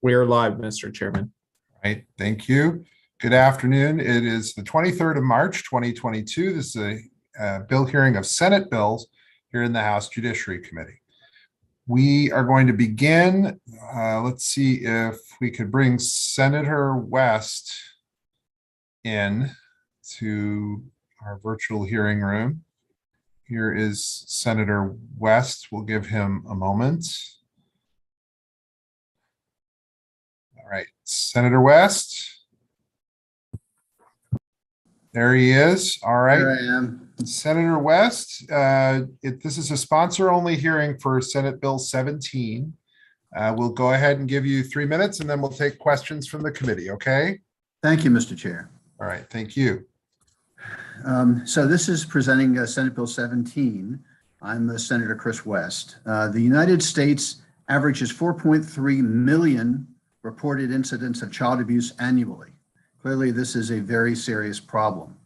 We are live, Mr. Chairman. All right, thank you. Good afternoon. It is the 23rd of March, 2022. This is a bill hearing of Senate bills here in the House Judiciary Committee. We are going to begin. Let's see if we could bring Senator West in to our virtual hearing room. Here is Senator West. We'll give him a moment. All right, Senator West. There he is. All right. Here I am. Senator West, this is a sponsor-only hearing for Senate Bill 17. We'll go ahead and give you 3 minutes, and then we'll take questions from the committee, okay? Thank you, Mr. Chair. All right, thank you. So this is presenting Senate Bill 17. I'm Senator Chris West. The United States averages 4.3 million reported incidents of child abuse annually. Clearly, this is a very serious problem.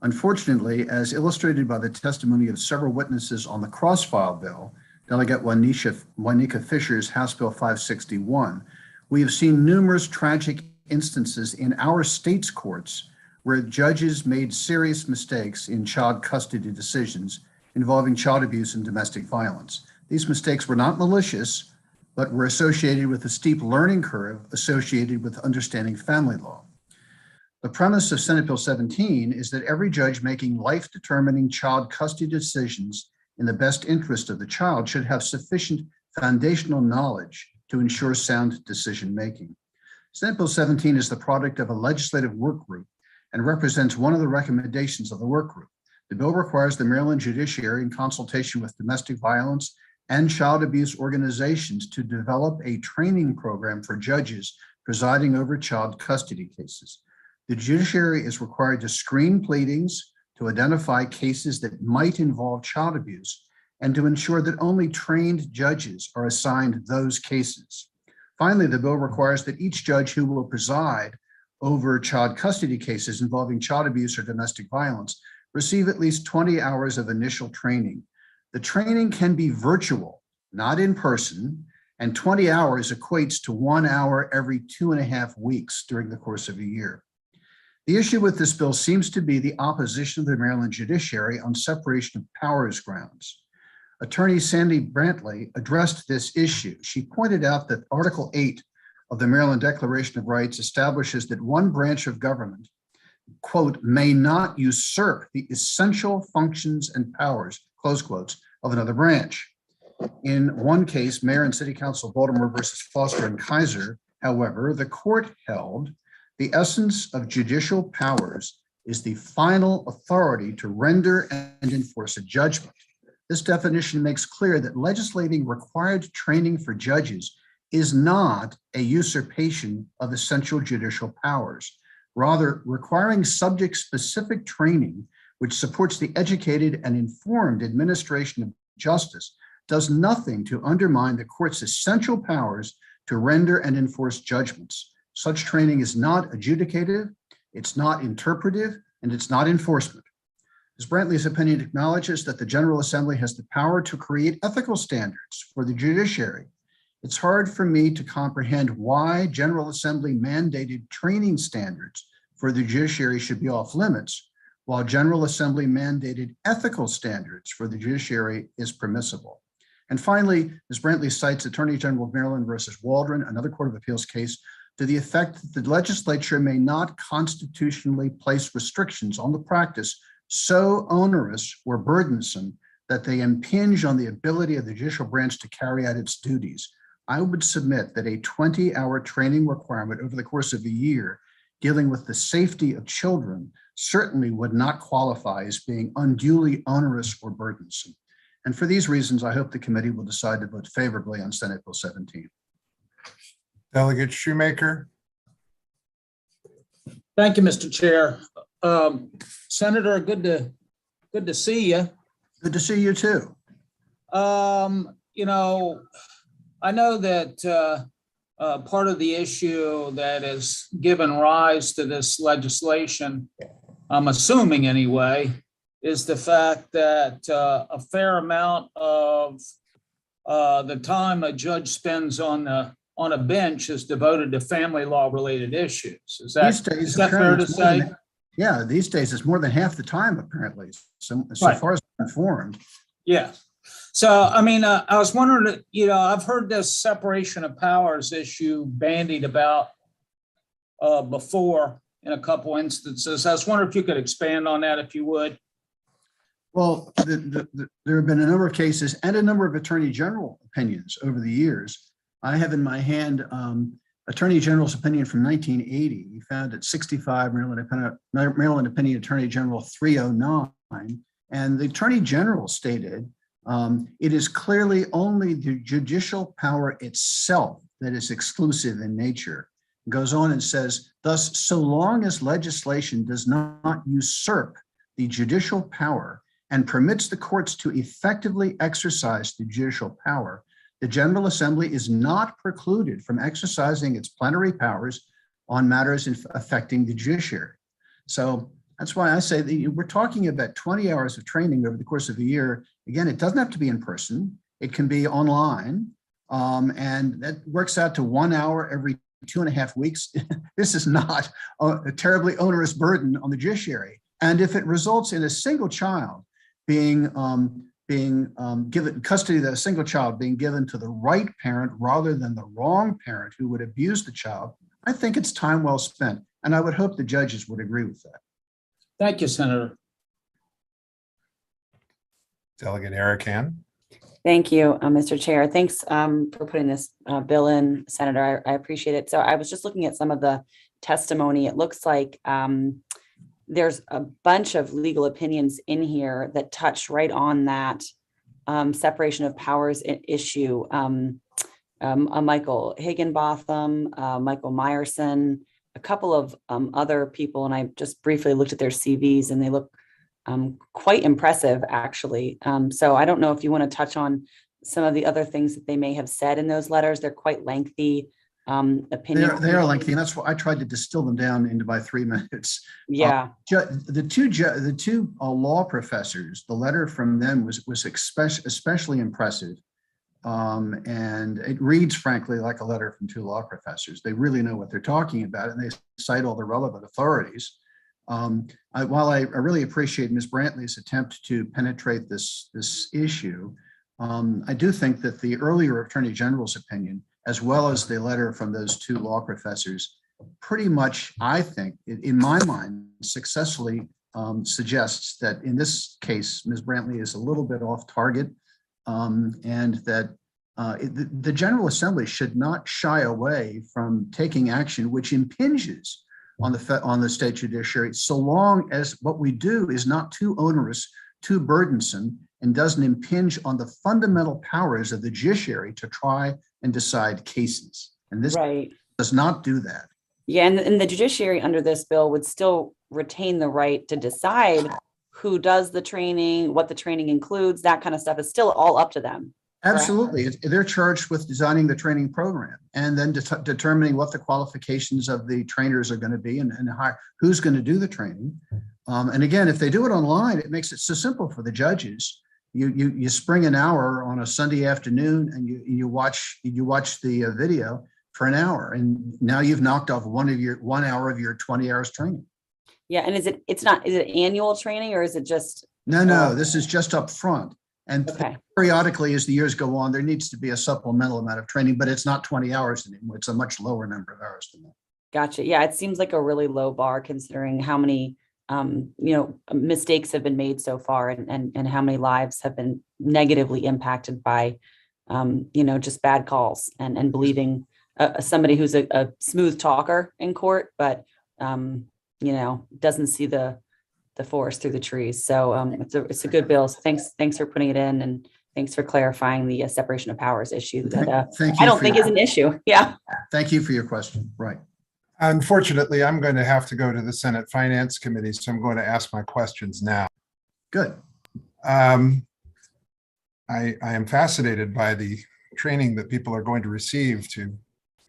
Unfortunately, as illustrated by the testimony of several witnesses on the cross-file bill, Delegate Juanita Fisher's House Bill 561, we have seen numerous tragic instances in our state's courts where judges made serious mistakes in child custody decisions involving child abuse and domestic violence. These mistakes were not malicious, but were associated with a steep learning curve associated with understanding family law. The premise of Senate Bill 17 is that every judge making life-determining child custody decisions in the best interest of the child should have sufficient foundational knowledge to ensure sound decision-making. Senate Bill 17 is the product of a legislative work group and represents one of the recommendations of the work group. The bill requires the Maryland Judiciary, in consultation with domestic violence and child abuse organizations, to develop a training program for judges presiding over child custody cases. The judiciary is required to screen pleadings, to identify cases that might involve child abuse, and to ensure that only trained judges are assigned those cases. Finally, the bill requires that each judge who will preside over child custody cases involving child abuse or domestic violence receive at least 20 hours of initial training. The training can be virtual, not in person, and 20 hours equates to 1 hour every 2.5 weeks during the course of a year. The issue with this bill seems to be the opposition of the Maryland judiciary on separation of powers grounds. Attorney Sandy Brantley addressed this issue. She pointed out that Article 8 of the Maryland Declaration of Rights establishes that one branch of government, quote, may not usurp the essential functions and powers, close quotes, of another branch. In one case, Mayor and City Council of Baltimore versus Foster and Kaiser, however, the court held the essence of judicial powers is the final authority to render and enforce a judgment. This definition makes clear that legislating required training for judges is not a usurpation of essential judicial powers. Rather, requiring subject-specific training, which supports the educated and informed administration of justice, does nothing to undermine the court's essential powers to render and enforce judgments. Such training is not adjudicative, it's not interpretive, and it's not enforcement. Ms. Brantley's opinion acknowledges that the General Assembly has the power to create ethical standards for the judiciary. It's hard for me to comprehend why General Assembly mandated training standards for the judiciary should be off limits, while General Assembly mandated ethical standards for the judiciary is permissible. And finally, Ms. Brantley cites Attorney General of Maryland versus Waldron, another Court of Appeals case, to the effect that the legislature may not constitutionally place restrictions on the practice so onerous or burdensome that they impinge on the ability of the judicial branch to carry out its duties. I would submit that a 20-hour training requirement over the course of a year dealing with the safety of children certainly would not qualify as being unduly onerous or burdensome. And for these reasons, I hope the committee will decide to vote favorably on Senate Bill 17. Delegate Shoemaker. Thank you, Mr. Chair. Senator, good to see you. Good to see you too. You know, I know that part of the issue that has given rise to this legislation, I'm assuming anyway, is the fact that a fair amount of the time a judge spends on the on a bench is devoted to family law related issues. Is These days, is that fair to apparently, it's more say? yeah, these days it's more than half the time, apparently, so Right. far as I'm informed. Yeah. So, I mean, I was wondering, I've heard this separation of powers issue bandied about before in a couple instances. I was wondering if you could expand on that, if you would. Well, there have been a number of cases and a number of attorney general opinions over the years. I have in my hand Attorney General's opinion from 1980. He found it 65, Maryland Opinion Attorney General 309. And the Attorney General stated, it is clearly only the judicial power itself that is exclusive in nature. Goes on and says, thus, so long as legislation does not usurp the judicial power and permits the courts to effectively exercise the judicial power, the General Assembly is not precluded from exercising its plenary powers on matters affecting the judiciary. So that's why I say that we're talking about 20 hours of training over the course of a year. Again, it doesn't have to be in person. It can be online. And that works out to 1 hour every 2.5 weeks. This is not a terribly onerous burden on the judiciary. And if it results in a single child being given custody, that a single child being given to the right parent rather than the wrong parent who would abuse the child, I think it's time well spent. And I would hope the judges would agree with that. Thank you, Senator. Delegate Eric Han. Thank you, Mr. Chair. Thanks for putting this bill in, Senator. I appreciate it. So I was just looking at some of the testimony. It looks like there's a bunch of legal opinions in here that touch right on that separation of powers issue. Michael Higginbotham, Michael Meyerson, a couple of other people, and I just briefly looked at their CVs and they look quite impressive, actually. So I don't know if you want to touch on some of the other things that they may have said in those letters. They're quite lengthy opinions. They are lengthy, and that's why I tried to distill them down into by 3 minutes. Yeah. The two law professors, the letter from them was especially impressive. And it reads, frankly, like a letter from 2 law professors. They really know what they're talking about, and they cite all the relevant authorities. While I really appreciate Ms. Brantley's attempt to penetrate this issue, I do think that the earlier Attorney General's opinion, as well as the letter from those 2 law professors, pretty much, I think, in my mind, successfully suggests that in this case, Ms. Brantley is a little bit off target, and that the General Assembly should not shy away from taking action which impinges on the state judiciary, so long as what we do is not too onerous, too burdensome, and doesn't impinge on the fundamental powers of the judiciary to try and decide cases. And this does not do that. Yeah, and the judiciary under this bill would still retain the right to decide who does the training, what the training includes, that kind of stuff. Is still all up to them. Absolutely. They're charged with designing the training program and then determining what the qualifications of the trainers are going to be and who's going to do the training. And again, if they do it online, it makes it so simple for the judges. You spring an hour on a Sunday afternoon and you watch the video for an hour, and now you've knocked off 1 hour of your 20 hours training. Yeah, and is it annual training, or is it just? No, this is just up front. And okay. Periodically, as the years go on, there needs to be a supplemental amount of training, but it's not 20 hours anymore. It's a much lower number of hours than that. Gotcha. Yeah, it seems like a really low bar considering how many mistakes have been made so far, and how many lives have been negatively impacted by just bad calls and believing somebody who's a smooth talker in court, but doesn't see the forest through the trees. So it's a good bill. So thanks for putting it in, and thanks for clarifying the separation of powers issue that I don't think is an issue. Yeah. Thank you for your question. Right. Unfortunately, I'm going to have to go to the Senate Finance Committee, so I'm going to ask my questions now. Good. I am fascinated by the training that people are going to receive to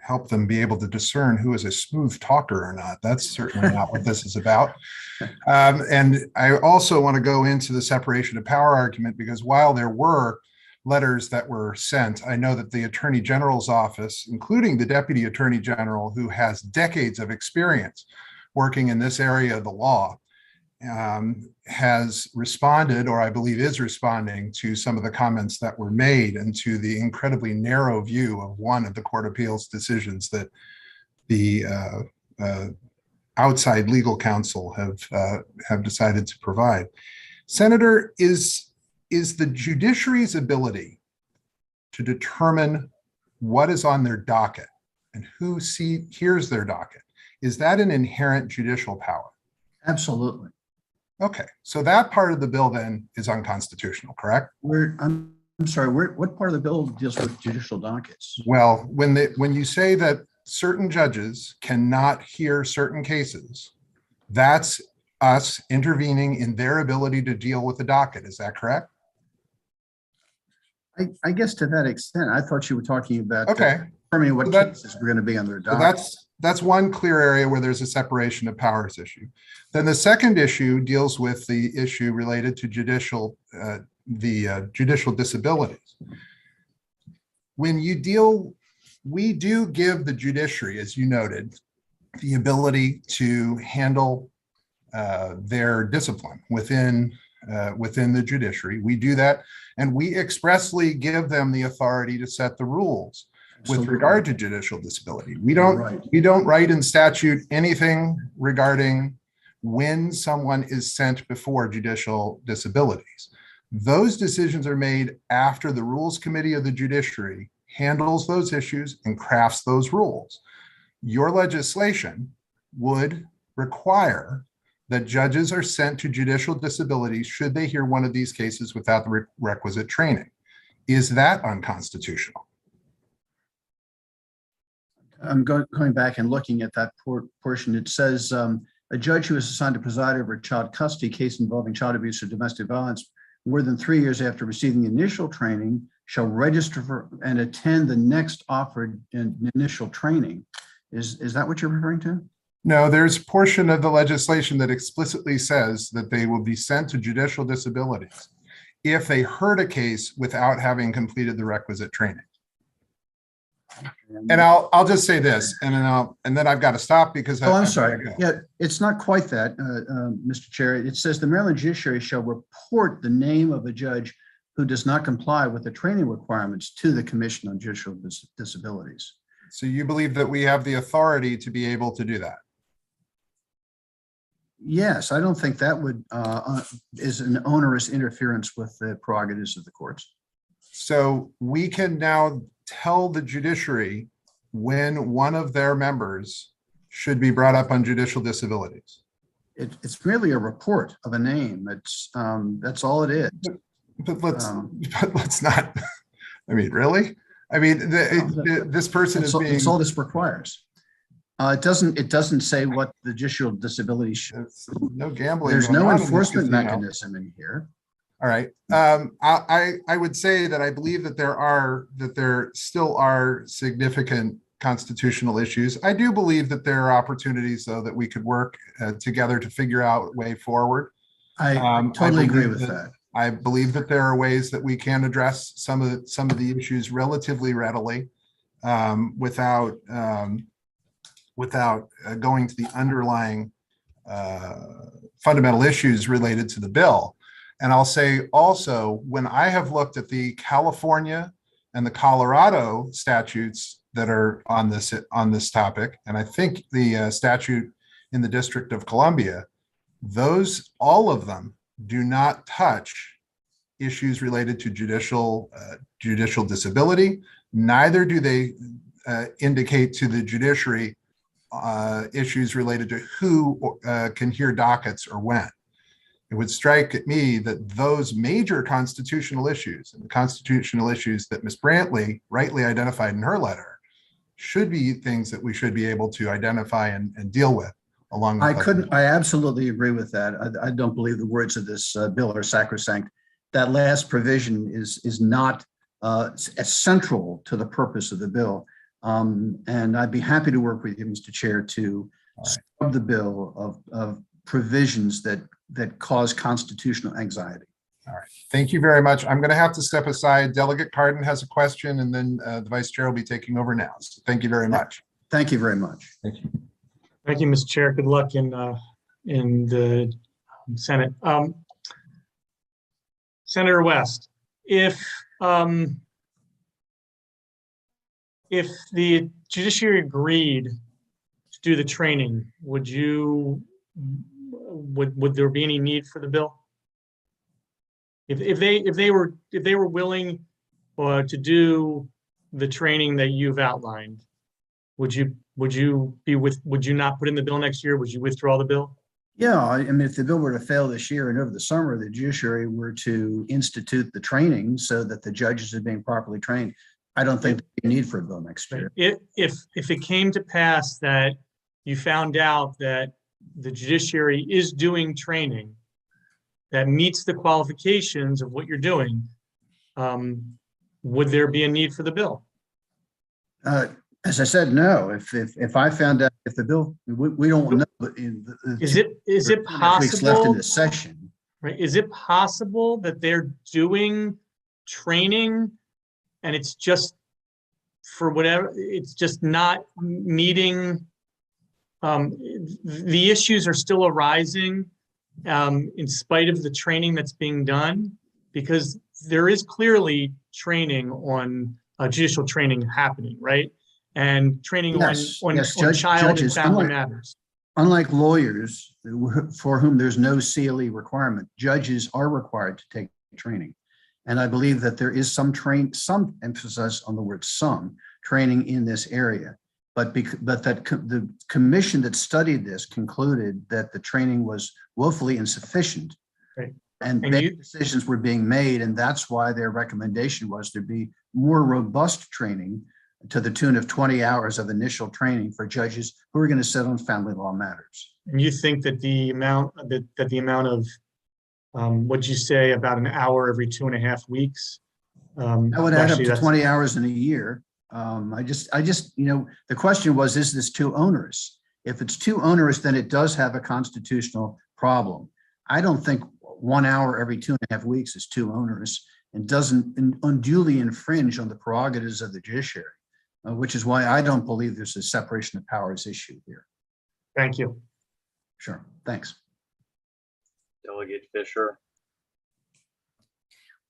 help them be able to discern who is a smooth talker or not. That's certainly not what this is about. And I also want to go into the separation of power argument, because while there were letters that were sent. I know that the Attorney General's office, including the Deputy Attorney General, who has decades of experience working in this area of the law, has responded, or I believe is responding, to some of the comments that were made and to the incredibly narrow view of one of the Court of Appeals decisions that the outside legal counsel have decided to provide. Senator, is the judiciary's ability to determine what is on their docket and who hears their docket, is that an inherent judicial power? Absolutely. Okay, so that part of the bill then is unconstitutional, correct? I'm sorry, what part of the bill deals with judicial dockets? Well, when you say that certain judges cannot hear certain cases, that's us intervening in their ability to deal with the docket. Is that correct? I guess to that extent, I thought you were talking about determining what cases were going to be on their docket. That's one clear area where there's a separation of powers issue. Then the second issue deals with the issue related to judicial disabilities. We do give the judiciary, as you noted, the ability to handle their discipline within the judiciary. We do that, and we expressly give them the authority to set the rules with regard to judicial disability. We don't write in statute anything regarding when someone is sent before judicial disabilities. Those decisions are made after the Rules Committee of the Judiciary handles those issues and crafts those rules. Your legislation would require that judges are sent to judicial disabilities should they hear one of these cases without the requisite training. Is that unconstitutional? I'm going back and looking at that portion. It says a judge who is assigned to preside over a child custody case involving child abuse or domestic violence more than 3 years after receiving initial training shall register for and attend the next offered initial training. Is that what you're referring to? No, there's a portion of the legislation that explicitly says that they will be sent to judicial disabilities if they heard a case without having completed the requisite training. And I'll just say this, and then I've got to stop because I'm sorry. Yeah, it's not quite that, Mr. Chair. It says the Maryland Judiciary shall report the name of a judge who does not comply with the training requirements to the Commission on Judicial Disabilities. So you believe that we have the authority to be able to do that? Yes, I don't think that would is an onerous interference with the prerogatives of the courts. So we can now tell the judiciary when one of their members should be brought up on judicial disabilities. It's merely a report of a name. That's all it is. But let's not. I mean, really? I mean, this person is being. That's all this requires. It doesn't say what the judicial disability should. No gambling. There's no enforcement mechanism in here. All right. I would say that I believe that there still are significant constitutional issues. I do believe that there are opportunities, though, that we could work together to figure out a way forward. I totally agree with that. I believe that there are ways that we can address some of the issues relatively readily without going to the underlying fundamental issues related to the bill. And I'll say also, when I have looked at the California and the Colorado statutes that are on this topic, and I think the statute in the District of Columbia, all of them do not touch issues related to judicial disability. Neither do they indicate to the judiciary issues related to who can hear dockets or when. It would strike at me that those major constitutional issues and the constitutional issues that Ms. Brantley rightly identified in her letter should be things that we should be able to identify and deal with along with I absolutely agree with that. I don't believe the words of this bill are sacrosanct. That last provision is not as central to the purpose of the bill. And I'd be happy to work with you, Mr. Chair, to scrub the bill of provisions that cause constitutional anxiety. All right. Thank you very much. I'm going to have to step aside. Delegate Cardin has a question, and then the Vice Chair will be taking over now. So thank you very much. Thank you very much. Thank you. Thank you, Mr. Chair. Good luck in the Senate. Senator West, if the judiciary agreed to do the training, would there be any need for the bill? If they were willing to do the training that you've outlined, would you not put in the bill next year? Would you withdraw the bill? Yeah, I mean, if the bill were to fail this year and over the summer, the judiciary were to institute the training so that the judges are being properly trained, I don't think there'd be a need for a bill next year. If it came to pass that you found out that the judiciary is doing training that meets the qualifications of what you're doing, would there be a need for the bill? As I said, no. If I found out, if the bill, we don't know. But Is it weeks left in possible? the session? Right? Is it possible that they're doing training and it's just for whatever, it's just not meeting, the issues are still arising in spite of the training that's being done? Because there is clearly training on judicial training happening, right? And training on child and family matters. Unlike lawyers for whom there's no CLE requirement, judges are required to take training. And I believe that there is some emphasis on the word some training in this area. But the commission that studied this concluded that the training was woefully insufficient. Right. And big decisions were being made. And that's why their recommendation was to be more robust training to the tune of 20 hours of initial training for judges who are going to sit on family law matters. And you think that the amount of what'd you say, about an hour every 2.5 weeks? That would add up to 20 hours in a year. I just, the question was, is this too onerous? If it's too onerous, then it does have a constitutional problem. I don't think 1 hour every 2.5 weeks is too onerous and doesn't unduly infringe on the prerogatives of the judiciary, which is why I don't believe there's a separation of powers issue here. Thank you. Sure, thanks. Delegate Fisher.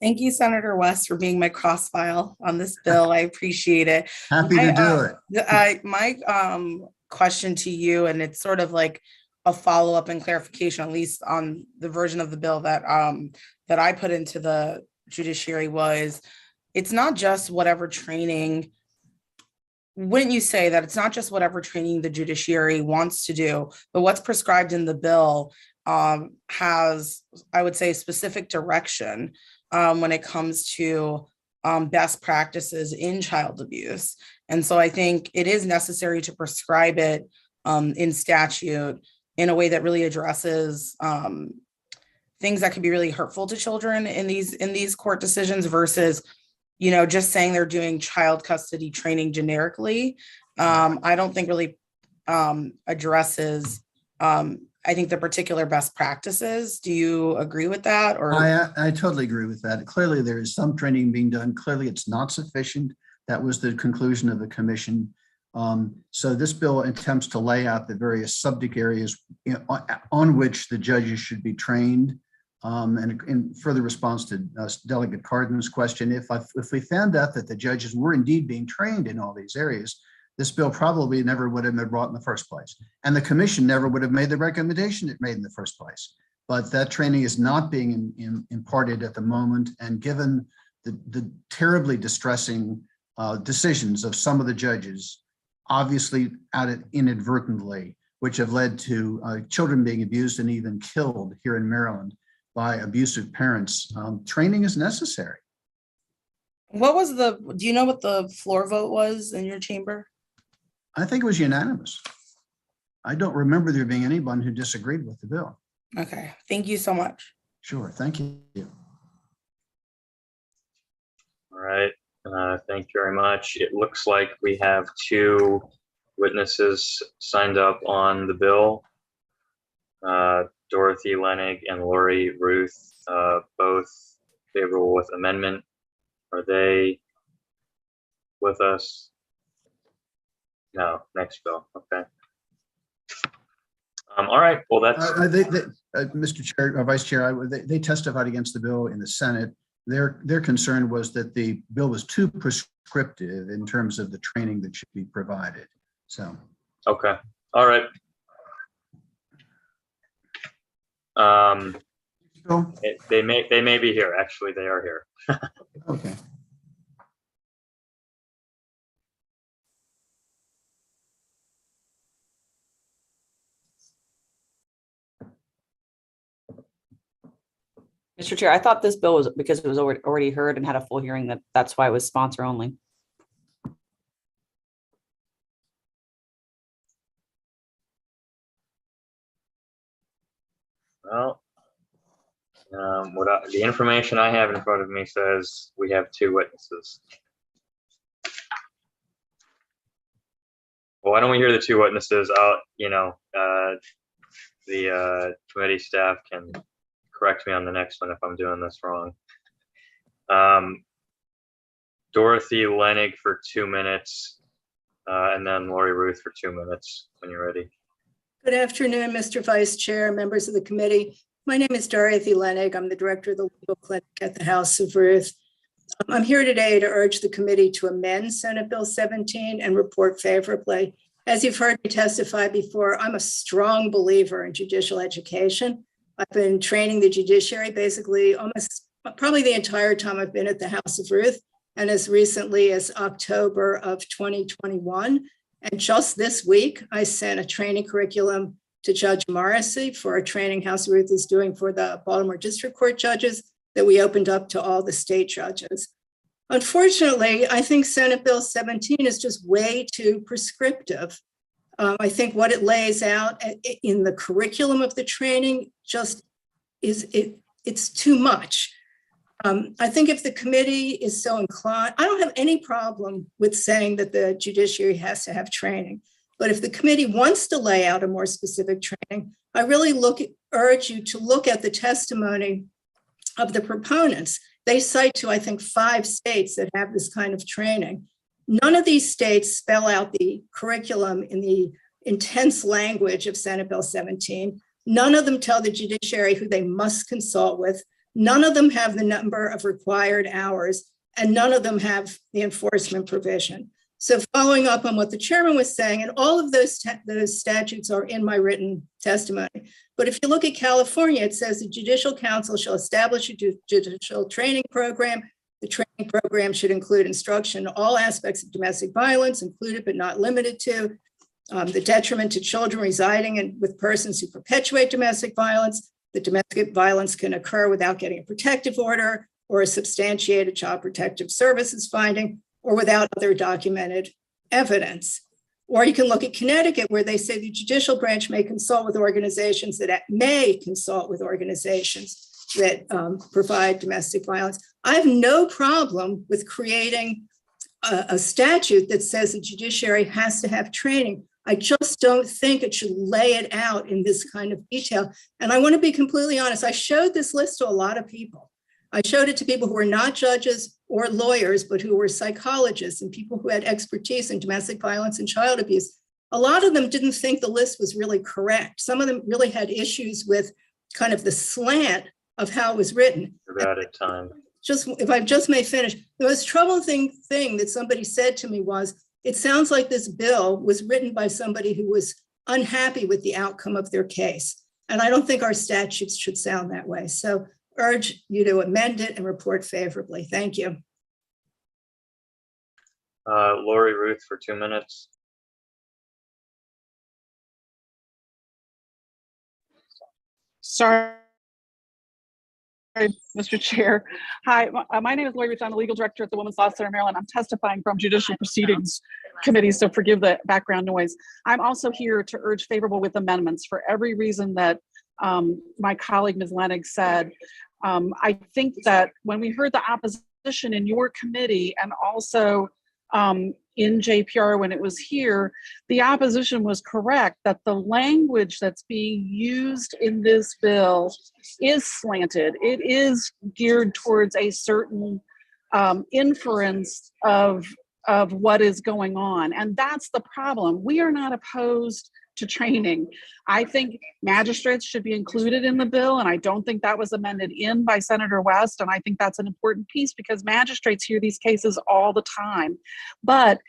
Thank you, Senator West, for being my cross file on this bill. I appreciate it. Happy to do it. My question to you, and it's sort of like a follow-up and clarification, at least on the version of the bill that that I put into the judiciary, was it's not just whatever training. Wouldn't you say that it's not just whatever training the judiciary wants to do, but what's prescribed in the bill has, I would say, specific direction when it comes to best practices in child abuse. And so I think it is necessary to prescribe it in statute in a way that really addresses things that can be really hurtful to children in these court decisions versus, just saying they're doing child custody training generically. I don't think really addresses I think the particular best practices. Do you agree with that? Or I totally agree with that. Clearly, there is some training being done. Clearly, it's not sufficient. That was the conclusion of the commission. So this bill attempts to lay out the various subject areas on which the judges should be trained. And in further response to Delegate Cardin's question, if we found out that the judges were indeed being trained in all these areas, this bill probably never would have been brought in the first place. And the commission never would have made the recommendation it made in the first place. But that training is not being imparted at the moment. And given the terribly distressing decisions of some of the judges, obviously added inadvertently, which have led to children being abused and even killed here in Maryland by abusive parents, training is necessary. do you know what the floor vote was in your chamber? I think it was unanimous. I don't remember there being anyone who disagreed with the bill. Okay, thank you so much. Sure, thank you. All right, thank you very much. It looks like we have 2 witnesses signed up on the bill. Dorothy Lenig and Lori Ruth, both favorable with amendment. Are they with us? No, next bill. Okay. All right. Well, that's Mr. Chair, Vice Chair, they testified against the bill in the Senate. Their concern was that the bill was too prescriptive in terms of the training that should be provided. So. okay. All right. They may be here. Actually, they are here. Okay. Mr. Chair, I thought this bill was, because it was already heard and had a full hearing, that's why it was sponsor only. Well, the information I have in front of me says we have 2 witnesses. Well, why don't we hear the 2 witnesses? The committee staff can correct me on the next one if I'm doing this wrong. Dorothy Lenig for 2 minutes, and then Lori Ruth for 2 minutes when you're ready. Good afternoon, Mr. Vice Chair, members of the committee. My name is Dorothy Lenig. I'm the director of the legal clinic at the House of Ruth. I'm here today to urge the committee to amend Senate Bill 17 and report favorably. As you've heard me testify before, I'm a strong believer in judicial education. I've been training the judiciary basically probably the entire time I've been at the House of Ruth, and as recently as October of 2021. And just this week, I sent a training curriculum to Judge Morrissey for a training House of Ruth is doing for the Baltimore District Court judges that we opened up to all the state judges. Unfortunately, I think Senate Bill 17 is just way too prescriptive. I think what it lays out in the curriculum of the training just it's too much. I think if the committee is so inclined, I don't have any problem with saying that the judiciary has to have training. But if the committee wants to lay out a more specific training, I really urge you to look at the testimony of the proponents. They cite to, I think, 5 states that have this kind of training. None of these states spell out the curriculum in the intense language of Senate Bill 17. None of them tell the judiciary who they must consult with. None of them have the number of required hours, and none of them have the enforcement provision. So following up on what the chairman was saying, and all of those statutes are in my written testimony. But if you look at California, it says the Judicial Council shall establish a judicial training program. The training program should include instruction in all aspects of domestic violence, included but not limited to the detriment to children residing with persons who perpetuate domestic violence. The domestic violence can occur without getting a protective order or a substantiated child protective services finding, or without other documented evidence. Or you can look at Connecticut, where they say the judicial branch may consult with organizations that provide domestic violence. I have no problem with creating a statute that says the judiciary has to have training. I just don't think it should lay it out in this kind of detail. And I want to be completely honest, I showed this list to a lot of people. I showed it to people who were not judges or lawyers, but who were psychologists and people who had expertise in domestic violence and child abuse. A lot of them didn't think the list was really correct. Some of them really had issues with kind of the slant of how it was written. You're out of time. If I just may finish, the most troubling thing that somebody said to me was, it sounds like this bill was written by somebody who was unhappy with the outcome of their case. And I don't think our statutes should sound that way. So urge you to amend it and report favorably. Thank you. Lori Ruth for 2 minutes. Sorry, Mr. Chair. Hi, my name is Lori Ruth. I'm the legal director at the Women's Law Center, Maryland. I'm testifying from Judicial Proceedings Committee, so forgive the background noise. I'm also here to urge favorable with amendments for every reason that my colleague, Ms. Lenig, said. I think that when we heard the opposition in your committee and also in JPR when it was here, the opposition was correct that the language that's being used in this bill is slanted. It is geared towards a certain inference of what is going on. And that's the problem. We are not opposed to training. I think magistrates should be included in the bill, and I don't think that was amended in by Senator West, and I think that's an important piece because magistrates hear these cases all the time. But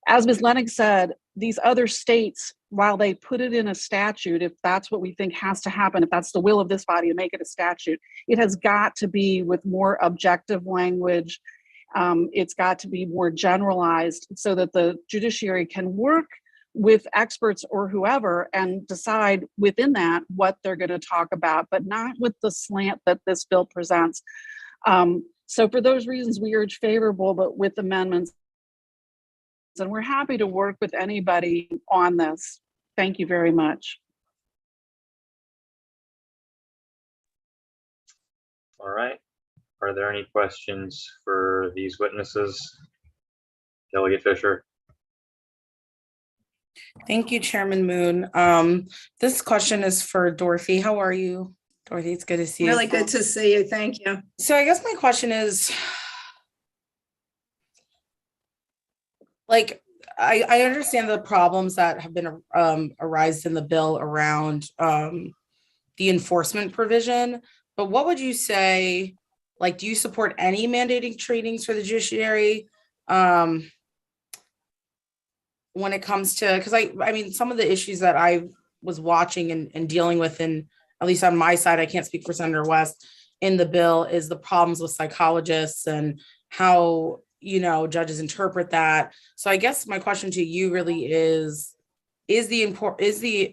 as Ms. Lennox said, these other states, while they put it in a statute, if that's what we think has to happen, if that's the will of this body to make it a statute, it has got to be with more objective language. It's got to be more generalized so that the judiciary can work with experts or whoever and decide within that what they're going to talk about, but not with the slant that this bill presents. So for those reasons, we urge favorable, but with amendments. And we're happy to work with anybody on this. Thank you very much. All right. Are there any questions for these witnesses? Delegate Fisher. Thank you, Chairman Moon. This question is for Dorothy. How are you? Dorothy, it's good to see you. Really good to see you. Thank you. So I guess my question is, like, I understand the problems that have been arised in the bill around the enforcement provision, but what would you say, like, do you support any mandating trainings for the judiciary? When it comes to, because I mean, some of the issues that I was watching and dealing with, and at least on my side, I can't speak for Senator West, in the bill is the problems with psychologists and how, you know, judges interpret that. So I guess my question to you really is the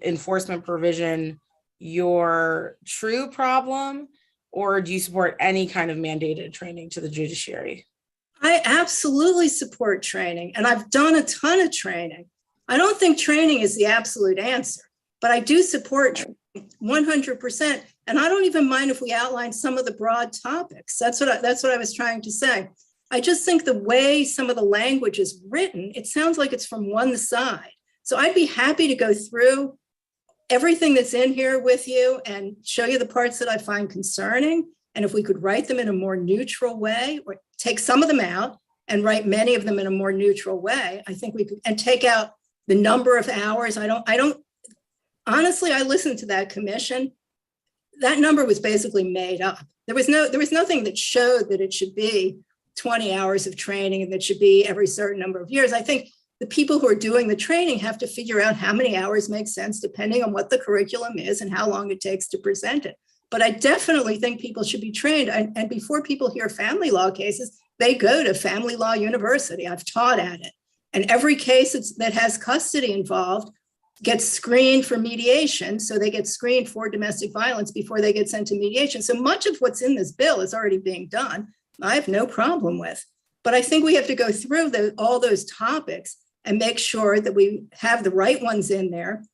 enforcement provision your true problem, or do you support any kind of mandated training to the judiciary? I absolutely support training, and I've done a ton of training. I don't think training is the absolute answer, but I do support training 100%. And I don't even mind if we outline some of the broad topics. That's what I was trying to say. I just think the way some of the language is written, it sounds like it's from one side. So I'd be happy to go through everything that's in here with you and show you the parts that I find concerning. And if we could write them in a more neutral way, or take some of them out and write many of them in a more neutral way, I think we could, and take out the number of hours. Honestly, I listened to that commission. That number was basically made up. There was nothing that showed that it should be 20 hours of training and that should be every certain number of years. I think the people who are doing the training have to figure out how many hours make sense depending on what the curriculum is and how long it takes to present it. But I definitely think people should be trained. And before people hear family law cases, they go to Family Law University. I've taught at it. And every case that has custody involved gets screened for mediation. So they get screened for domestic violence before they get sent to mediation. So much of what's in this bill is already being done. I have no problem with. But I think we have to go through all those topics and make sure that we have the right ones in there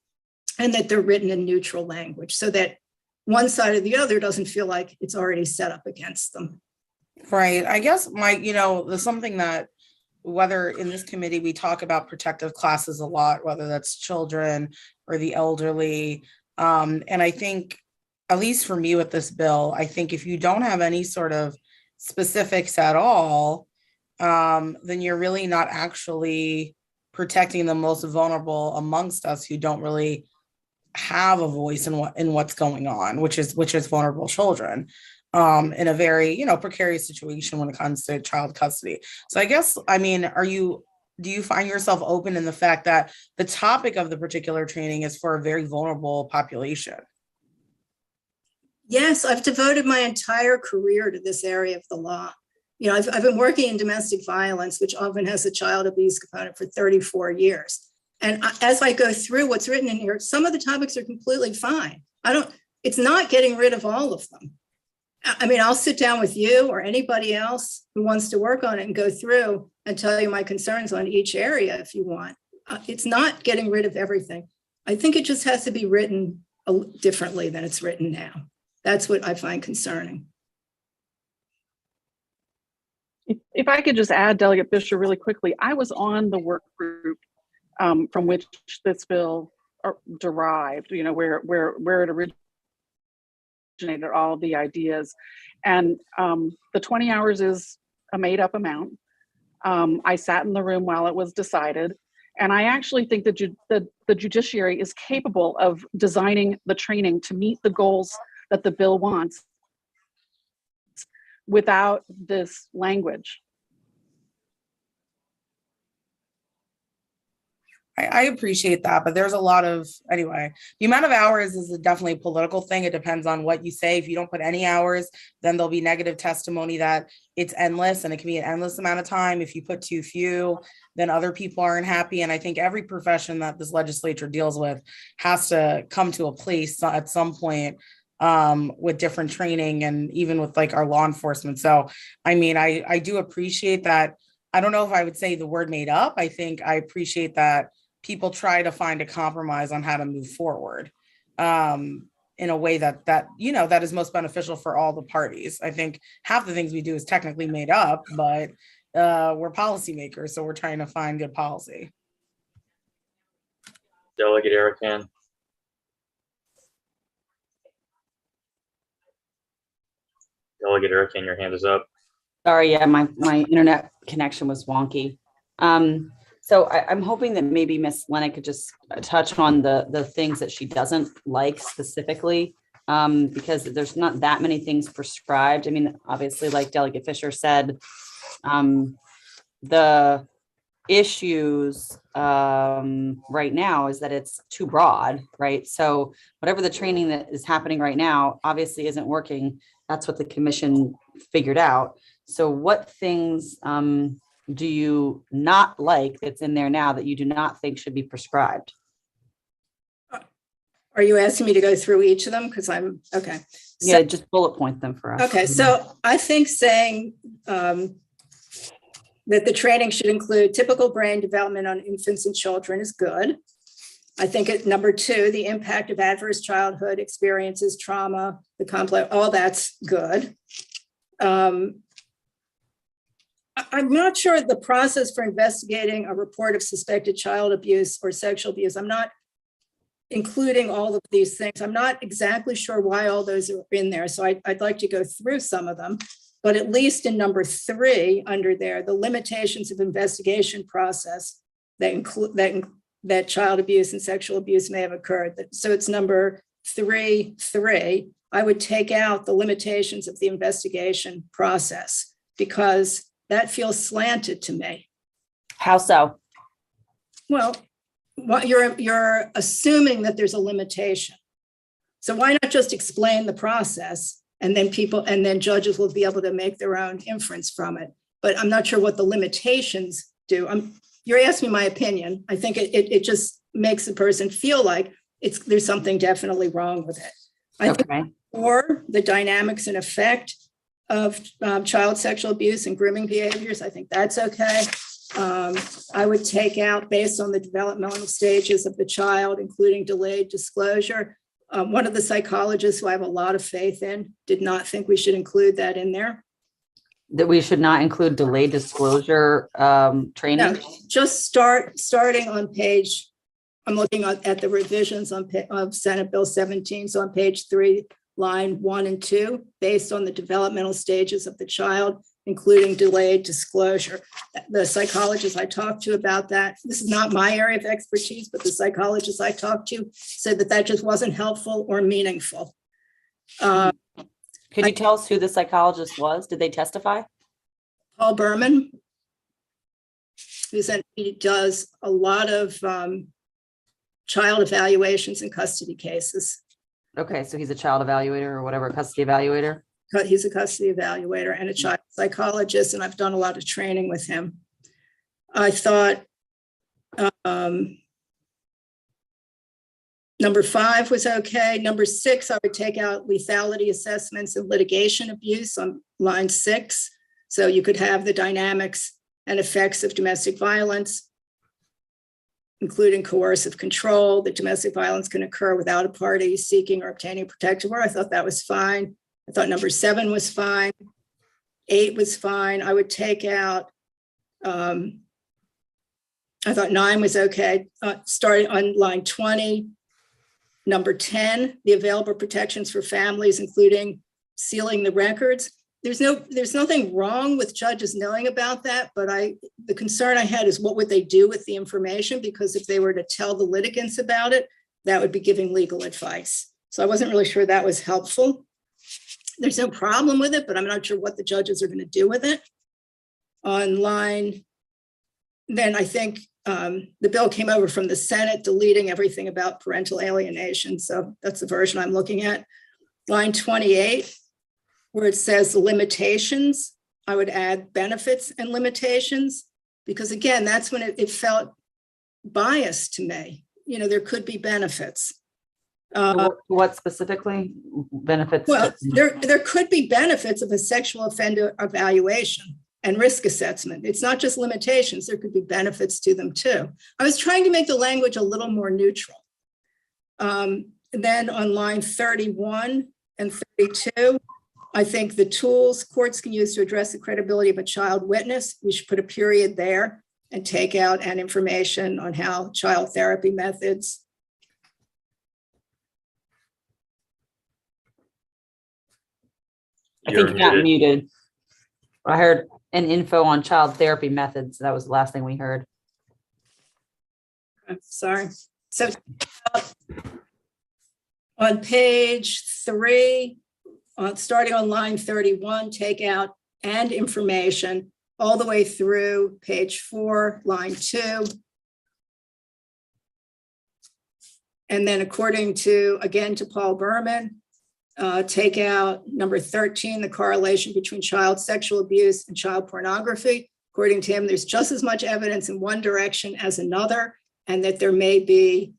and that they're written in neutral language so that one side or the other doesn't feel like it's already set up against them. Right. I guess there's something that, whether in this committee, we talk about protective classes a lot, whether that's children or the elderly. And I think, at least for me with this bill, I think if you don't have any sort of specifics at all, then you're really not actually protecting the most vulnerable amongst us who don't really have a voice in what's going on, which is vulnerable children, in a very, precarious situation when it comes to child custody. So I guess, do you find yourself open in the fact that the topic of the particular training is for a very vulnerable population? Yes, I've devoted my entire career to this area of the law. I've been working in domestic violence, which often has a child abuse component, for 34 years. And as I go through what's written in here, some of the topics are completely fine. It's not getting rid of all of them. I'll sit down with you or anybody else who wants to work on it and go through and tell you my concerns on each area if you want. It's not getting rid of everything. I think it just has to be written differently than it's written now. That's what I find concerning. If I could just add, Delegate Fisher, really quickly, I was on the work group from which this bill derived, where it originated, all of the ideas. And the 20 hours is a made up amount. I sat in the room while it was decided. And I actually think that the judiciary is capable of designing the training to meet the goals that the bill wants without this language. I appreciate that, but there's a lot of, anyway, the amount of hours is definitely a political thing. It depends on what you say. If you don't put any hours, then there'll be negative testimony that it's endless, and it can be an endless amount of time. If you put too few, then other people aren't happy. And I think every profession that this legislature deals with has to come to a place at some point with different training, and even with like our law enforcement. So, I mean, I do appreciate that. I don't know if I would say the word made up. I think I appreciate that people try to find a compromise on how to move forward in a way that is most beneficial for all the parties. I think half the things we do is technically made up, but we're policymakers, so we're trying to find good policy. Delegate Erican. Delegate Erican, your hand is up. Sorry, yeah, my internet connection was wonky. So I'm hoping that maybe Ms. Lennick could just touch on the things that she doesn't like specifically, because there's not that many things prescribed. I mean, obviously, like Delegate Fisher said, the issues right now is that it's too broad, right? So whatever the training that is happening right now obviously isn't working. That's what the commission figured out. So what things do you not like that's in there now that you do not think should be prescribed? Are you asking me to go through each of them? Because I'm, okay. Yeah, just bullet point them for us. Okay, so I think saying that the training should include typical brain development on infants and children is good. I think at number 2, the impact of adverse childhood experiences, trauma, the complex, all that's good. I'm not sure the process for investigating a report of suspected child abuse or sexual abuse. I'm not including all of these things. I'm not exactly sure why all those are in there. So I'd like to go through some of them, but at least in number 3 under there, the limitations of investigation process that include that child abuse and sexual abuse may have occurred. So it's number 3.3. I would take out the limitations of the investigation process because that feels slanted to me. How so? Well, what you're assuming that there's a limitation. So why not just explain the process, and then judges will be able to make their own inference from it. But I'm not sure what the limitations do. You're asking me my opinion. I think it just makes the person feel like there's something definitely wrong with it. Or the dynamics and effect of child sexual abuse and grooming behaviors. I think that's okay. I would take out based on the developmental stages of the child, including delayed disclosure. One of the psychologists who I have a lot of faith in did not think we should include that in there. That we should not include delayed disclosure training? No, just starting on page, I'm looking at the revisions of Senate Bill 17. So on page 3, line 1 and 2, based on the developmental stages of the child, including delayed disclosure. The psychologist I talked to about that, this is not my area of expertise, but the psychologist I talked to said that just wasn't helpful or meaningful. Could you tell us who the psychologist was? Did they testify? Paul Berman, he does a lot of child evaluations in custody cases. Okay, so he's a child evaluator or whatever, custody evaluator? He's a custody evaluator and a child psychologist, and I've done a lot of training with him. I thought number 5 was okay. Number 6, I would take out lethality assessments and litigation abuse on line 6. So you could have the dynamics and effects of domestic violence, including coercive control, that domestic violence can occur without a party seeking or obtaining protective order. I thought that was fine. I thought number 7 was fine. 8 was fine. I would take out, I thought 9 was okay. Starting on line 20, number 10, the available protections for families, including sealing the records. There's nothing wrong with judges knowing about that, but the concern I had is what would they do with the information? Because if they were to tell the litigants about it, that would be giving legal advice. So I wasn't really sure that was helpful. There's no problem with it, but I'm not sure what the judges are going to do with it. On line, then I think the bill came over from the Senate, deleting everything about parental alienation. So that's the version I'm looking at. Line 28, where it says the limitations, I would add benefits and limitations, because again, that's when it felt biased to me. You know, there could be benefits. What specifically benefits? Well, there could be benefits of a sexual offender evaluation and risk assessment. It's not just limitations, there could be benefits to them too. I was trying to make the language a little more neutral. Then on line 31 and 32, I think the tools courts can use to address the credibility of a child witness, we should put a period there and take out an information on how child therapy methods. I think you got muted. I heard an info on child therapy methods. That was the last thing we heard. I'm sorry. So on page 3, starting on line 31, take out and information all the way through page 4, line 2. And then according to, again, to Paul Berman, take out number 13, the correlation between child sexual abuse and child pornography. According to him, there's just as much evidence in one direction as another, and that there may be.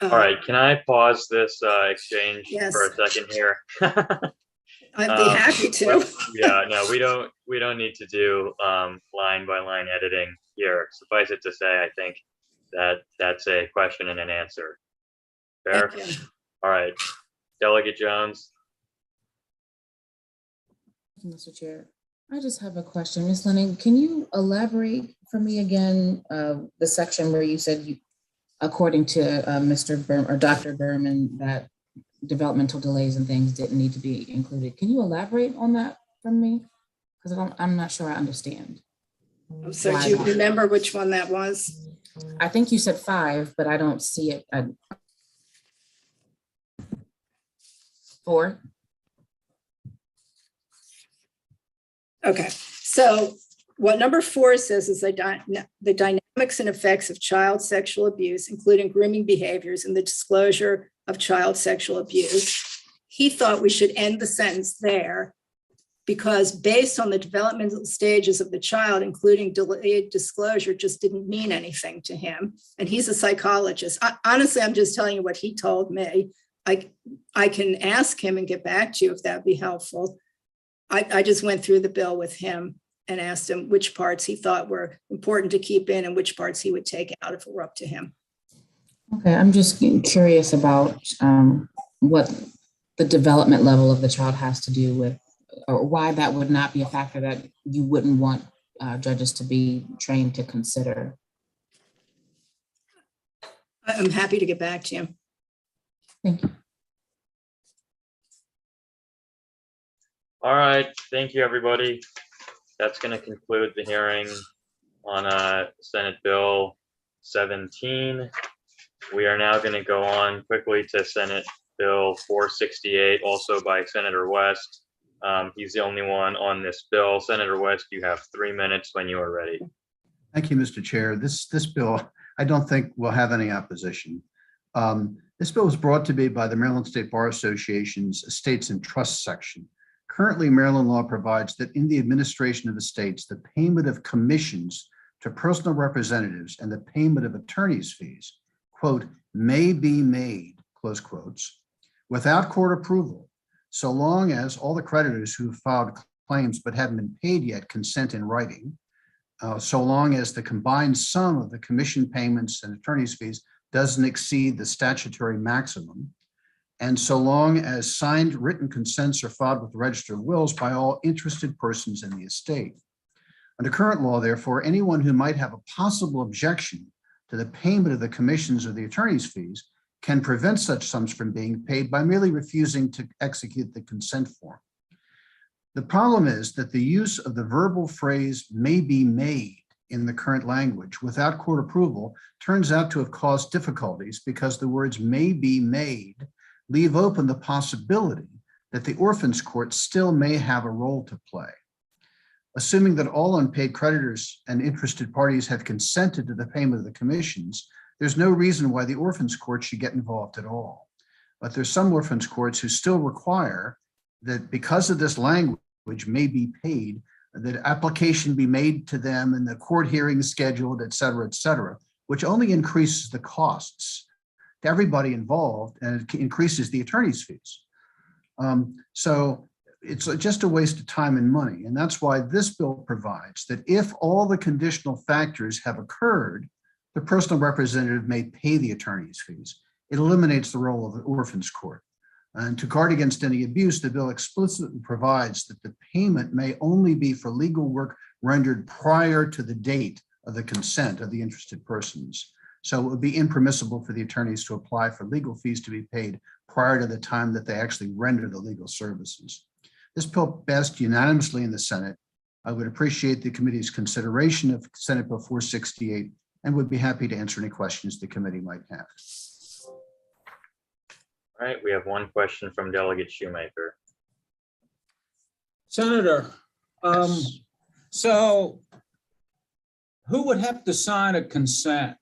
All right, can I pause this exchange Yes. for a second here? I'd be happy to. Yeah, no, we don't need to do line by line editing here. Suffice it to say, I think that that's a question and an answer. Fair? Thank you. All right, Delegate Jones. Mr. Chair, I just have a question. Ms. Lennon, can you elaborate for me again, the section where you said, according to Mr. Berman or Dr. Berman, that developmental delays and things didn't need to be included. Can you elaborate on that for me? Because I'm not sure I understand. So do you remember which one that was? I think you said 5, but I don't see it. 4. Okay, so what number 4 says is the dynamics and effects of child sexual abuse, including grooming behaviors and the disclosure of child sexual abuse. He thought we should end the sentence there because based on the developmental stages of the child, including delayed disclosure, just didn't mean anything to him. And he's a psychologist. Honestly, I'm just telling you what he told me. I can ask him and get back to you if that'd be helpful. I just went through the bill with him and asked him which parts he thought were important to keep in and which parts he would take out if it were up to him. Okay, I'm just curious about what the development level of the child has to do with, or why that would not be a factor that you wouldn't want judges to be trained to consider. I'm happy to get back to you. Thank you. All right, thank you, everybody. That's going to conclude the hearing on Senate Bill 17. We are now going to go on quickly to Senate Bill 468, also by Senator West. He's the only one on this bill. Senator West, you have 3 minutes when you are ready. Thank you, Mr. Chair. This bill, I don't think will have any opposition. This bill was brought to me by the Maryland State Bar Association's Estates and Trusts section. Currently, Maryland law provides that in the administration of the states, the payment of commissions to personal representatives and the payment of attorney's fees, quote, may be made, close quotes, without court approval, so long as all the creditors who filed claims but haven't been paid yet consent in writing, so long as the combined sum of the commission payments and attorney's fees doesn't exceed the statutory maximum, and so long as signed written consents are filed with the Register of Wills by all interested persons in the estate. Under current law, therefore, anyone who might have a possible objection to the payment of the commissions or the attorney's fees can prevent such sums from being paid by merely refusing to execute the consent form. The problem is that the use of the verbal phrase "may be made" in the current language without court approval turns out to have caused difficulties because the words "may be made" leave open the possibility that the orphans court still may have a role to play. Assuming that all unpaid creditors and interested parties have consented to the payment of the commissions, there's no reason why the orphans court should get involved at all. But there's some orphans courts who still require that because of this language "may be paid," that application be made to them and the court hearing scheduled, et cetera, which only increases the costs to everybody involved and it increases the attorney's fees. So it's just a waste of time and money. And that's why this bill provides that if all the conditional factors have occurred, the personal representative may pay the attorney's fees. It eliminates the role of the orphans court. And to guard against any abuse, the bill explicitly provides that the payment may only be for legal work rendered prior to the date of the consent of the interested persons. So it would be impermissible for the attorneys to apply for legal fees to be paid prior to the time that they actually render the legal services. This bill passed unanimously in the Senate. I would appreciate the committee's consideration of Senate Bill 468 and would be happy to answer any questions the committee might have. All right, we have one question from Delegate Shoemaker. Senator, Yes. so who would have to sign a consent?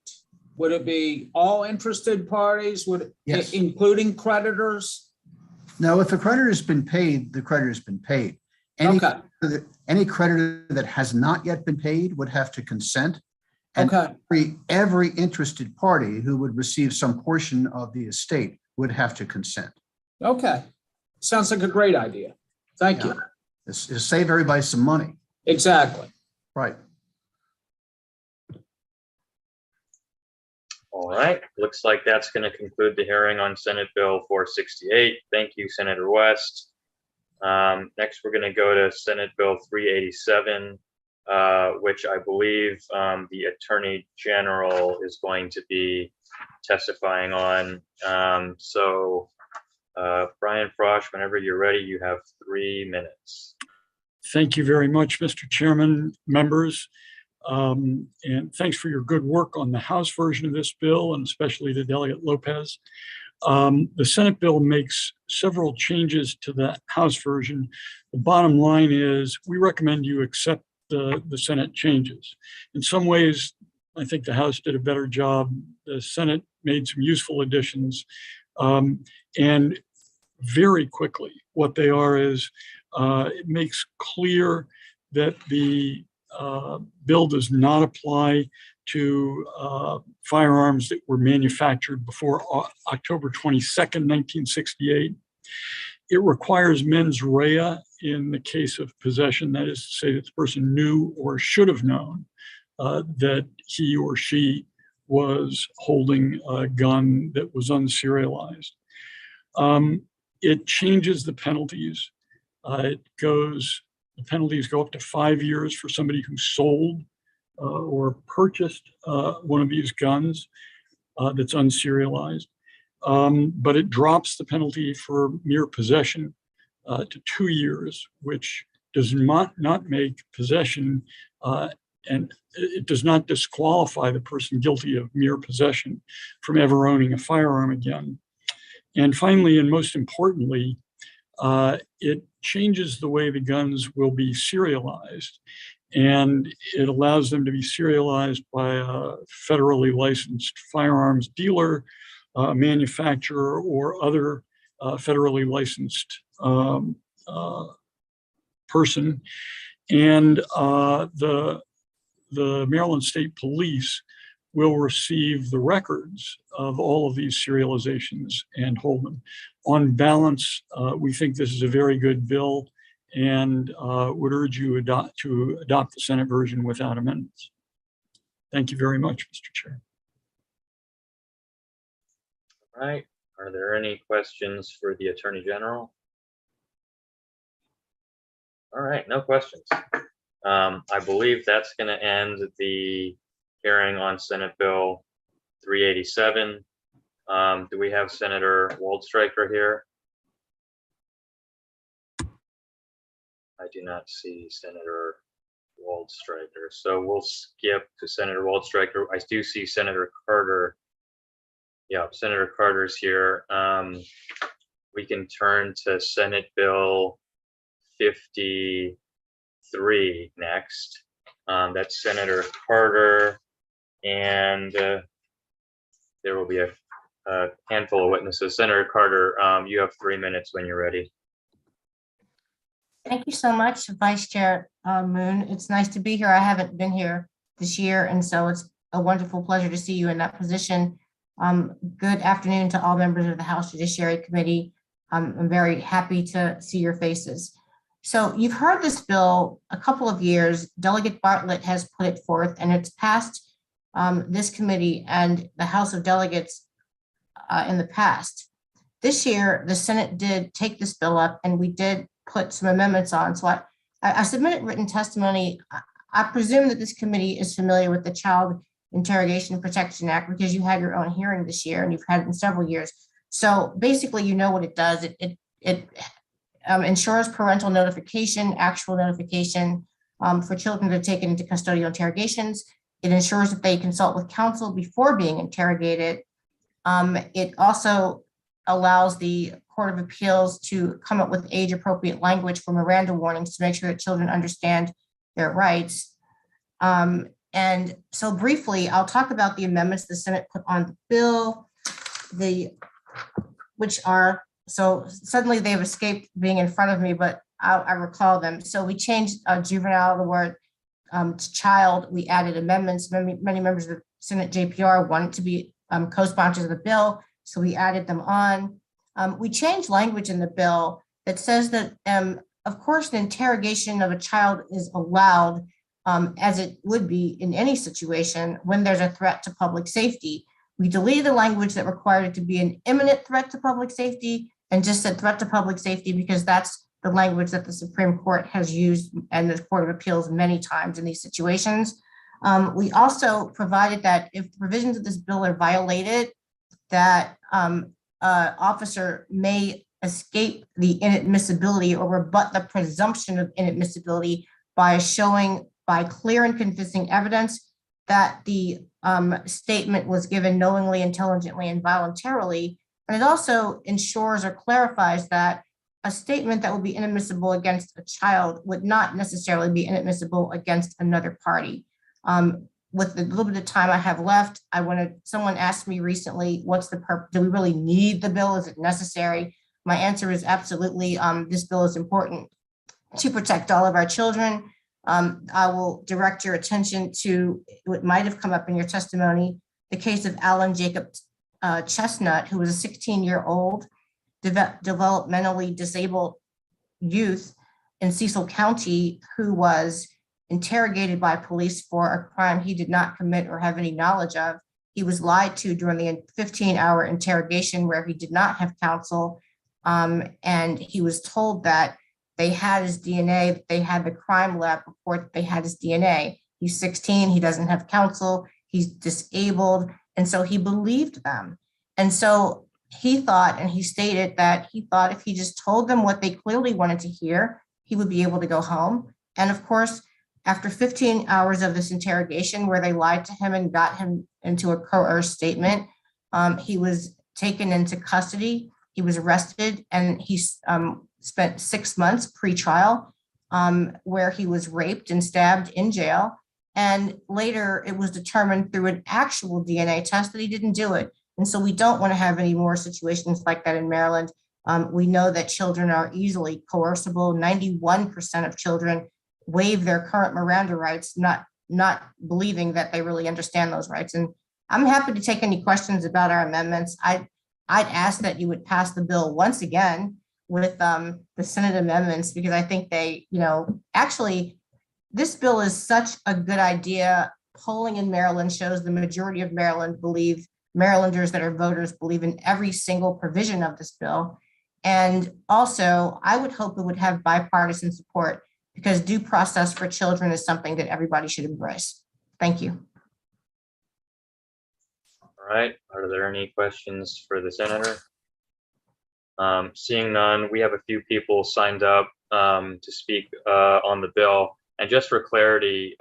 Would it be all interested parties? Would Yes. including creditors? No, if the creditor has been paid, the creditor has been paid. Any creditor that has not yet been paid would have to consent. And every interested party who would receive some portion of the estate would have to consent. Okay. Sounds like a great idea. Thank you. It'll save everybody some money. Exactly. Right. All right, looks like that's going to conclude the hearing on Senate Bill 468. Thank you, Senator West. Next, we're going to go to Senate Bill 387, which I believe the Attorney General is going to be testifying on. Brian Frosch, whenever you're ready, you have 3 minutes. Thank you very much, Mr. Chairman, members. And thanks for your good work on the House version of this bill, and especially to Delegate Lopez. The Senate bill makes several changes to the House version. The bottom line is we recommend you accept the Senate changes. In some ways, I think the House did a better job. The Senate made some useful additions. And very quickly, what they are is it makes clear that the bill does not apply to firearms that were manufactured before October 22nd, 1968. It requires mens rea in the case of possession, that is to say that the person knew or should have known that he or she was holding a gun that was unserialized. It changes the penalties. The penalties go up to 5 years for somebody who sold or purchased one of these guns that's unserialized. But it drops the penalty for mere possession to 2 years, which does not make possession, and it does not disqualify the person guilty of mere possession from ever owning a firearm again. And finally, and most importantly, it changes the way the guns will be serialized, and it allows them to be serialized by a federally licensed firearms dealer, manufacturer, or other federally licensed person. And the Maryland State Police will receive the records of all of these serializations and hold them. On balance, we think this is a very good bill and would urge you to adopt the Senate version without amendments. Thank you very much, Mr. Chair. All right, Are there any questions for the Attorney General? All right, no questions. I believe that's going to end the hearing on Senate Bill 387. Do we have Senator Waldstreicher here? I do not see Senator Waldstreicher, so we'll skip to Senator Waldstreicher. I do see Senator Carter. Yeah, Senator Carter's here. We can turn to Senate Bill 53 next. That's Senator Carter, and there will be a handful of witnesses. Senator Carter, you have 3 minutes when you're ready. Thank you so much, Vice Chair Moon. It's nice to be here. I haven't been here this year, and so it's a wonderful pleasure to see you in that position. Good afternoon to all members of the House Judiciary Committee. I'm very happy to see your faces. So you've heard this bill a couple of years. Delegate Bartlett has put it forth, and it's passed this committee and the House of Delegates in the past. This year, the Senate did take this bill up, and we did put some amendments on. So I submitted written testimony. I presume that this committee is familiar with the Child Interrogation Protection Act because you had your own hearing this year and you've had it in several years. So basically, you know what it does. It ensures parental notification, actual notification for children that are taken into custodial interrogations. It ensures that they consult with counsel before being interrogated. It also allows the Court of Appeals to come up with age-appropriate language for Miranda warnings to make sure that children understand their rights. And so briefly, I'll talk about the amendments the Senate put on the bill, which are, so suddenly they've escaped being in front of me, but I recall them. So we changed juvenile, the word to child. We added amendments. Many members of the Senate JPR wanted to be co-sponsors of the bill, so we added them on. We changed language in the bill that says that, of course, the interrogation of a child is allowed, as it would be in any situation when there's a threat to public safety. We deleted the language that required it to be an imminent threat to public safety and just said threat to public safety because that's the language that the Supreme Court has used and the Court of Appeals many times in these situations. We also provided that if provisions of this bill are violated, that officer may escape the inadmissibility or rebut the presumption of inadmissibility by showing by clear and convincing evidence that the statement was given knowingly, intelligently, and voluntarily. And it also ensures or clarifies that a statement that would be inadmissible against a child would not necessarily be inadmissible against another party. With the little bit of time I have left, someone asked me recently, what's the purpose? Do we really need the bill? Is it necessary? My answer is absolutely. This bill is important to protect all of our children. I will direct your attention to what might have come up in your testimony, the case of Alan Jacob Chestnut, who was a 16-year-old developmentally disabled youth in Cecil County who was interrogated by police for a crime he did not commit or have any knowledge of. He was lied to during the 15-hour interrogation where he did not have counsel, and he was told that they had his DNA, they had the crime lab report that they had his DNA. He's 16, he doesn't have counsel, he's disabled, and so he believed them. And so he thought, and he stated that he thought if he just told them what they clearly wanted to hear, he would be able to go home. And of course, after 15 hours of this interrogation where they lied to him and got him into a coerced statement, he was taken into custody. He was arrested and he spent 6 months pre-trial where he was raped and stabbed in jail. And later it was determined through an actual DNA test that he didn't do it. And so we don't want to have any more situations like that in Maryland. We know that children are easily coercible. 91% of children waive their current Miranda rights, not believing that they really understand those rights. And I'm happy to take any questions about our amendments. I'd ask that you would pass the bill once again with the Senate amendments, because I think they, actually, this bill is such a good idea. Polling in Maryland shows the majority of Maryland believe Marylanders that are voters believe in every single provision of this bill. And also, I would hope it would have bipartisan support, because due process for children is something that everybody should embrace. Thank you. All right, are there any questions for the senator? Seeing none, we have a few people signed up to speak on the bill. And just for clarity,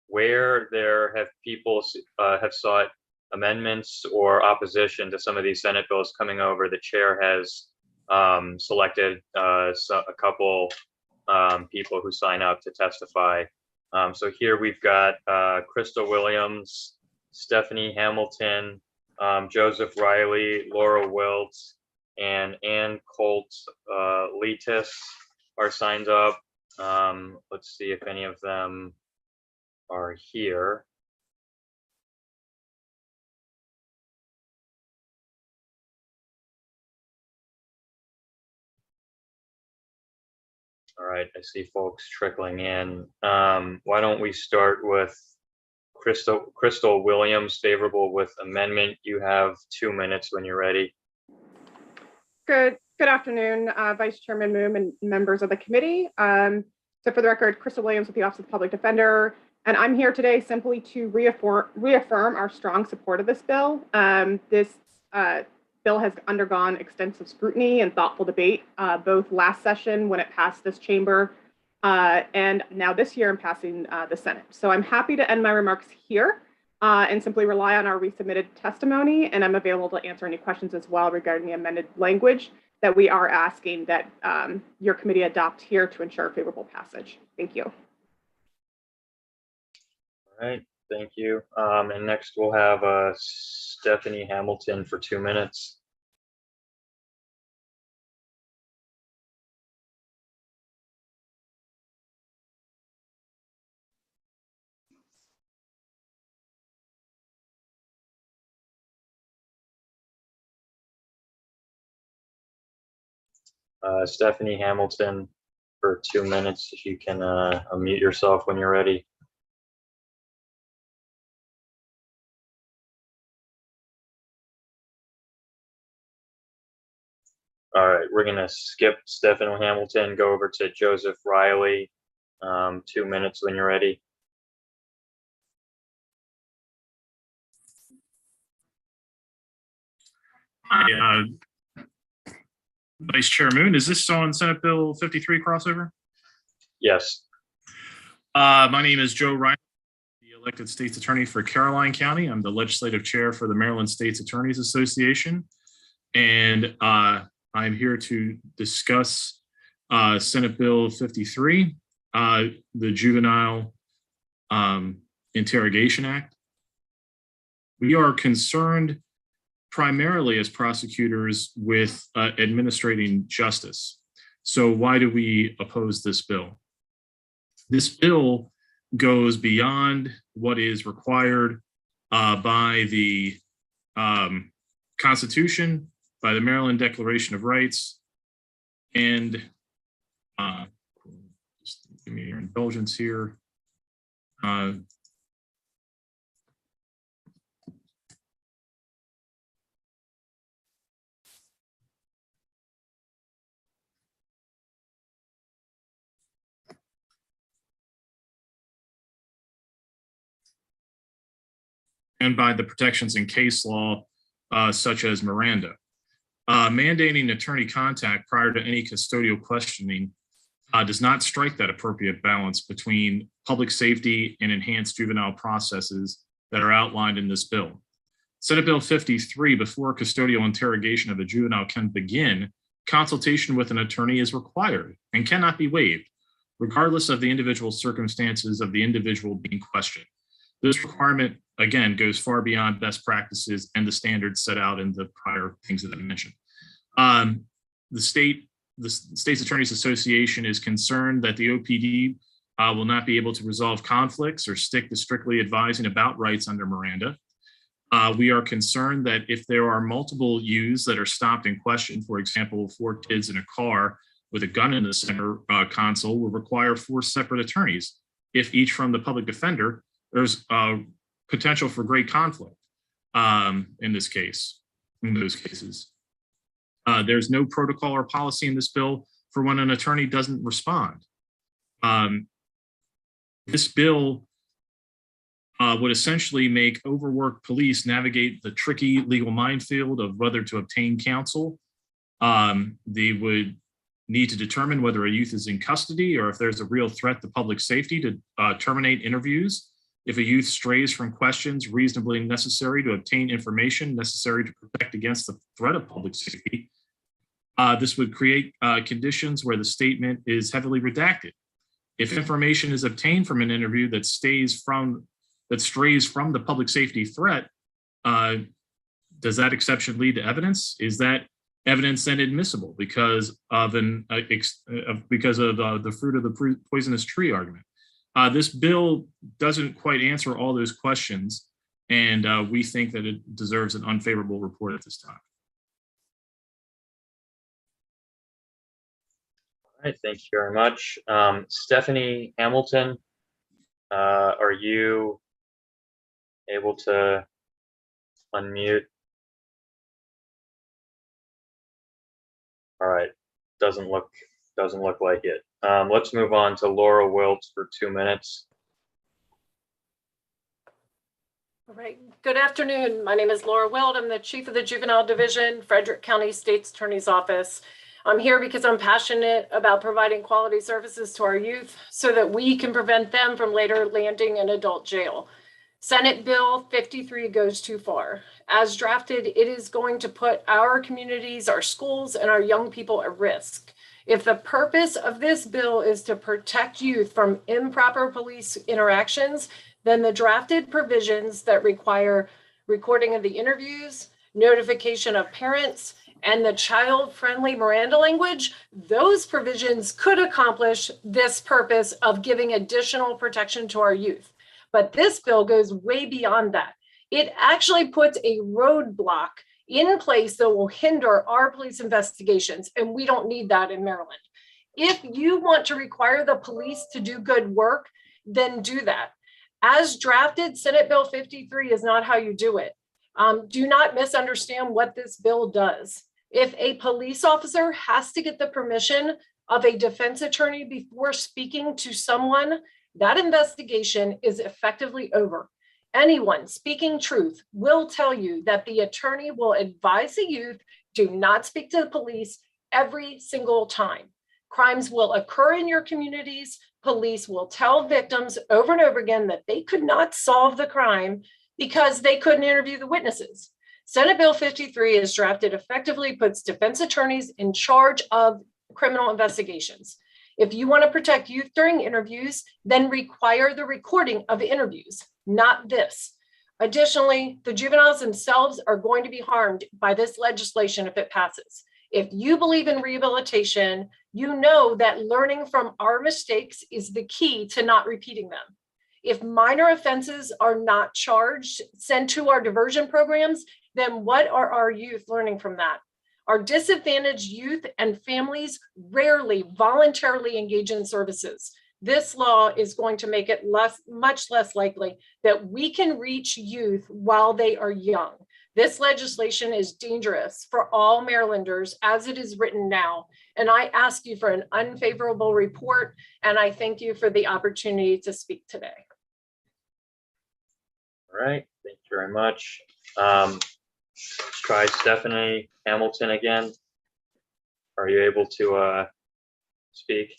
where there have people have sought amendments or opposition to some of these Senate bills coming over, the chair has selected a couple people who sign up to testify. So here we've got Crystal Williams, Stephanie Hamilton, Joseph Riley, Laura Weld, and Ann Colt Letis are signed up. Let's see if any of them are here. All right, I see folks trickling in. Why don't we start with Crystal Williams, favorable with amendment. You have 2 minutes when you're ready. Good afternoon, Vice Chairman Moom and members of the committee. So for the record, Crystal Williams with the Office of the Public Defender, and I'm here today simply to reaffirm our strong support of this bill. This bill has undergone extensive scrutiny and thoughtful debate, both last session when it passed this chamber, and now this year in passing the Senate. So I'm happy to end my remarks here and simply rely on our resubmitted testimony, and I'm available to answer any questions as well regarding the amended language that we are asking that your committee adopt here to ensure favorable passage. Thank you. All right, thank you. And next we'll have Stephanie Hamilton for 2 minutes. Stephanie Hamilton for 2 minutes, if you can unmute yourself when you're ready. All right, we're gonna skip Stephanie Hamilton, go over to Joseph Riley. 2 minutes when you're ready. Hi, Vice Chair Moon, is this on Senate Bill 53 crossover? Yes. My name is Joe Ryan, the elected state's attorney for Caroline County. I'm the legislative chair for the Maryland States Attorneys Association. And I'm here to discuss Senate Bill 53, the Juvenile Interrogation Act. We are concerned primarily as prosecutors with administrating justice. So why do we oppose this bill? This bill goes beyond what is required by the Constitution, by the Maryland Declaration of Rights, and just give me your indulgence here. And by the protections in case law, such as Miranda. Mandating attorney contact prior to any custodial questioning does not strike that appropriate balance between public safety and enhanced juvenile processes that are outlined in this bill. Senate Bill 53, before custodial interrogation of a juvenile can begin, consultation with an attorney is required and cannot be waived, regardless of the individual circumstances of the individual being questioned. This requirement, again, goes far beyond best practices and the standards set out in the prior things that I mentioned. The State's Attorneys Association is concerned that the OPD will not be able to resolve conflicts or stick to strictly advising about rights under Miranda. We are concerned that if there are multiple youths that are stopped and questioned, for example, 4 kids in a car with a gun in the center console, will require 4 separate attorneys. If each from the public defender, there's potential for great conflict. in this case, in those cases. There's no protocol or policy in this bill for when an attorney doesn't respond. This bill would essentially make overworked police navigate the tricky legal minefield of whether to obtain counsel. They would need to determine whether a youth is in custody or if there's a real threat to public safety to terminate interviews. If a youth strays from questions reasonably necessary to obtain information necessary to protect against the threat of public safety, this would create conditions where the statement is heavily redacted. If information is obtained from an interview that strays from the public safety threat, does that exception lead to evidence? Is that evidence then admissible because of the fruit of the poisonous tree argument? This bill doesn't quite answer all those questions, and we think that it deserves an unfavorable report at this time. All right, thank you very much. Stephanie Hamilton, are you able to unmute? All right, doesn't look like it. Let's move on to Laura Wiltz for 2 minutes. All right, good afternoon. My name is Laura Weld. I'm the Chief of the Juvenile Division, Frederick County State's Attorney's Office. I'm here because I'm passionate about providing quality services to our youth so that we can prevent them from later landing in adult jail. Senate Bill 53 goes too far. As drafted, it is going to put our communities, our schools, and our young people at risk. If the purpose of this bill is to protect youth from improper police interactions, then the drafted provisions that require recording of the interviews, notification of parents, and the child-friendly Miranda language, those provisions could accomplish this purpose of giving additional protection to our youth. But this bill goes way beyond that. It actually puts a roadblock in place that will hinder our police investigations, and we don't need that in Maryland. If you want to require the police to do good work, then do that. As drafted, Senate Bill 53 is not how you do it. Do not misunderstand what this bill does. If a police officer has to get the permission of a defense attorney before speaking to someone, that investigation is effectively over. Anyone speaking truth will tell you that the attorney will advise the youth, do not speak to the police every single time. Crimes will occur in your communities. Police will tell victims over and over again that they could not solve the crime because they couldn't interview the witnesses. Senate Bill 53 as drafted effectively puts defense attorneys in charge of criminal investigations. If you want to protect youth during interviews, then require the recording of interviews, not this. Additionally, the juveniles themselves are going to be harmed by this legislation if it passes. If you believe in rehabilitation, you know that learning from our mistakes is the key to not repeating them. If minor offenses are not charged, sent to our diversion programs, then what are our youth learning from that? Our disadvantaged youth and families rarely voluntarily engage in services. This law is going to make it much less likely that we can reach youth while they are young. This legislation is dangerous for all Marylanders as it is written now. And I ask you for an unfavorable report, and I thank you for the opportunity to speak today. All right, thank you very much. Let's try Stephanie Hamilton again. Are you able to speak?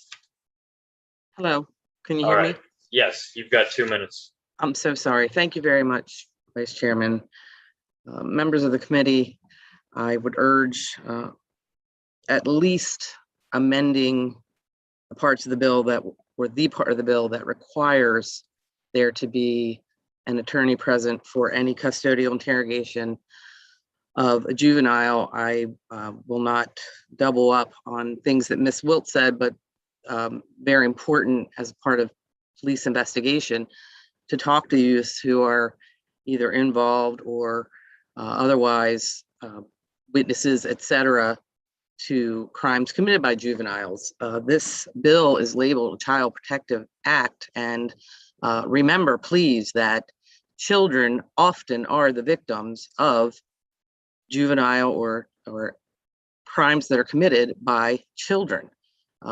Hello, can you All hear right. me? Yes, you've got 2 minutes. I'm so sorry. Thank you very much, Vice Chairman. Members of the committee, I would urge at least amending the parts of the bill that were the part of the bill that requires there to be an attorney present for any custodial interrogation of a juvenile. I will not double up on things that Ms. Wilt said, but very important as part of police investigation to talk to youths who are either involved or otherwise witnesses, etc., to crimes committed by juveniles. This bill is labeled a Child Protective Act, and remember, please, that children often are the victims of juvenile or crimes that are committed by children.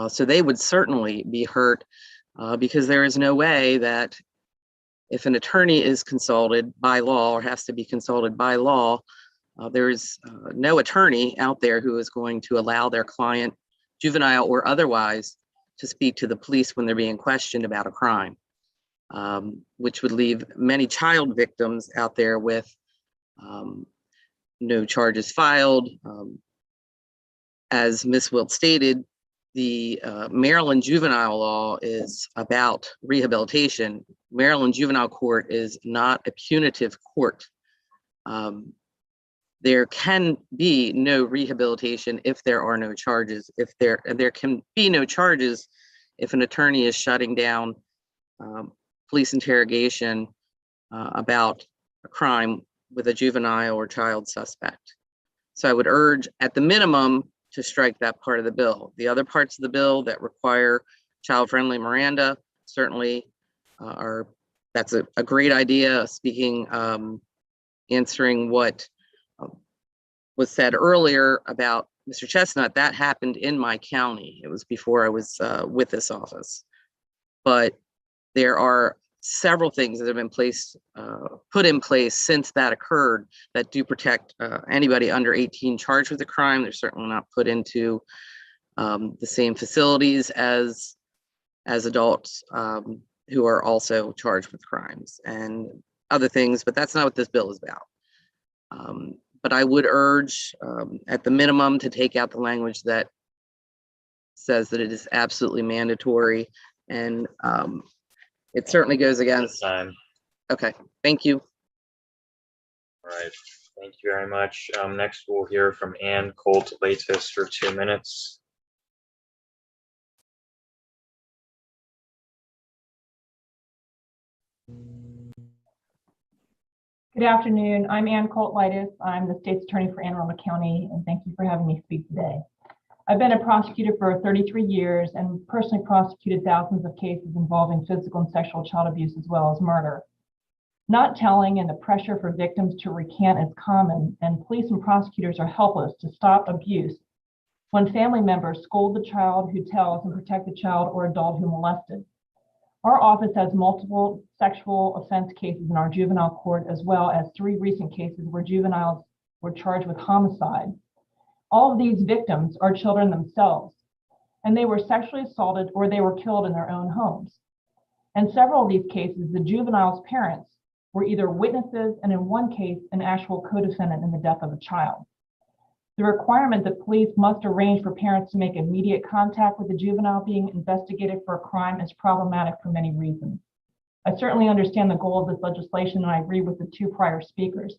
So they would certainly be hurt because there is no way that if an attorney is consulted by law or has to be consulted by law, there is no attorney out there who is going to allow their client, juvenile or otherwise, to speak to the police when they're being questioned about a crime, which would leave many child victims out there with no charges filed. As Ms. Wilt stated, the Maryland juvenile law is about rehabilitation. Maryland juvenile court is not a punitive court. There can be no rehabilitation if there are no charges. There can be no charges if an attorney is shutting down police interrogation about a crime with a juvenile or child suspect. So I would urge, at the minimum, to strike that part of the bill. The other parts of the bill that require child-friendly Miranda certainly that's a great idea. Speaking, answering what was said earlier about Mr. Chestnut, that happened in my county. It was before I was with this office. But there are several things that have been put in place since that occurred that do protect anybody under 18 charged with a crime. They're certainly not put into the same facilities as adults who are also charged with crimes and other things, but that's not what this bill is about. But I would urge at the minimum to take out the language that says that it is absolutely mandatory, and it certainly goes against time. Okay, thank you. All right, thank you very much. Next, we'll hear from Ann Colt-Latis for 2 minutes. Good afternoon. I'm Ann Colt-Latis. I'm the state's attorney for Anne Arundel County, and thank you for having me speak today. I've been a prosecutor for 33 years and personally prosecuted thousands of cases involving physical and sexual child abuse as well as murder. Not telling and the pressure for victims to recant is common, and police and prosecutors are helpless to stop abuse when family members scold the child who tells and protect the child or adult who molested. Our office has multiple sexual offense cases in our juvenile court, as well as 3 recent cases where juveniles were charged with homicide. All of these victims are children themselves, and they were sexually assaulted or they were killed in their own homes. In several of these cases, the juvenile's parents were either witnesses and in one case, an actual co-defendant in the death of a child. The requirement that police must arrange for parents to make immediate contact with the juvenile being investigated for a crime is problematic for many reasons. I certainly understand the goal of this legislation, and I agree with the 2 prior speakers.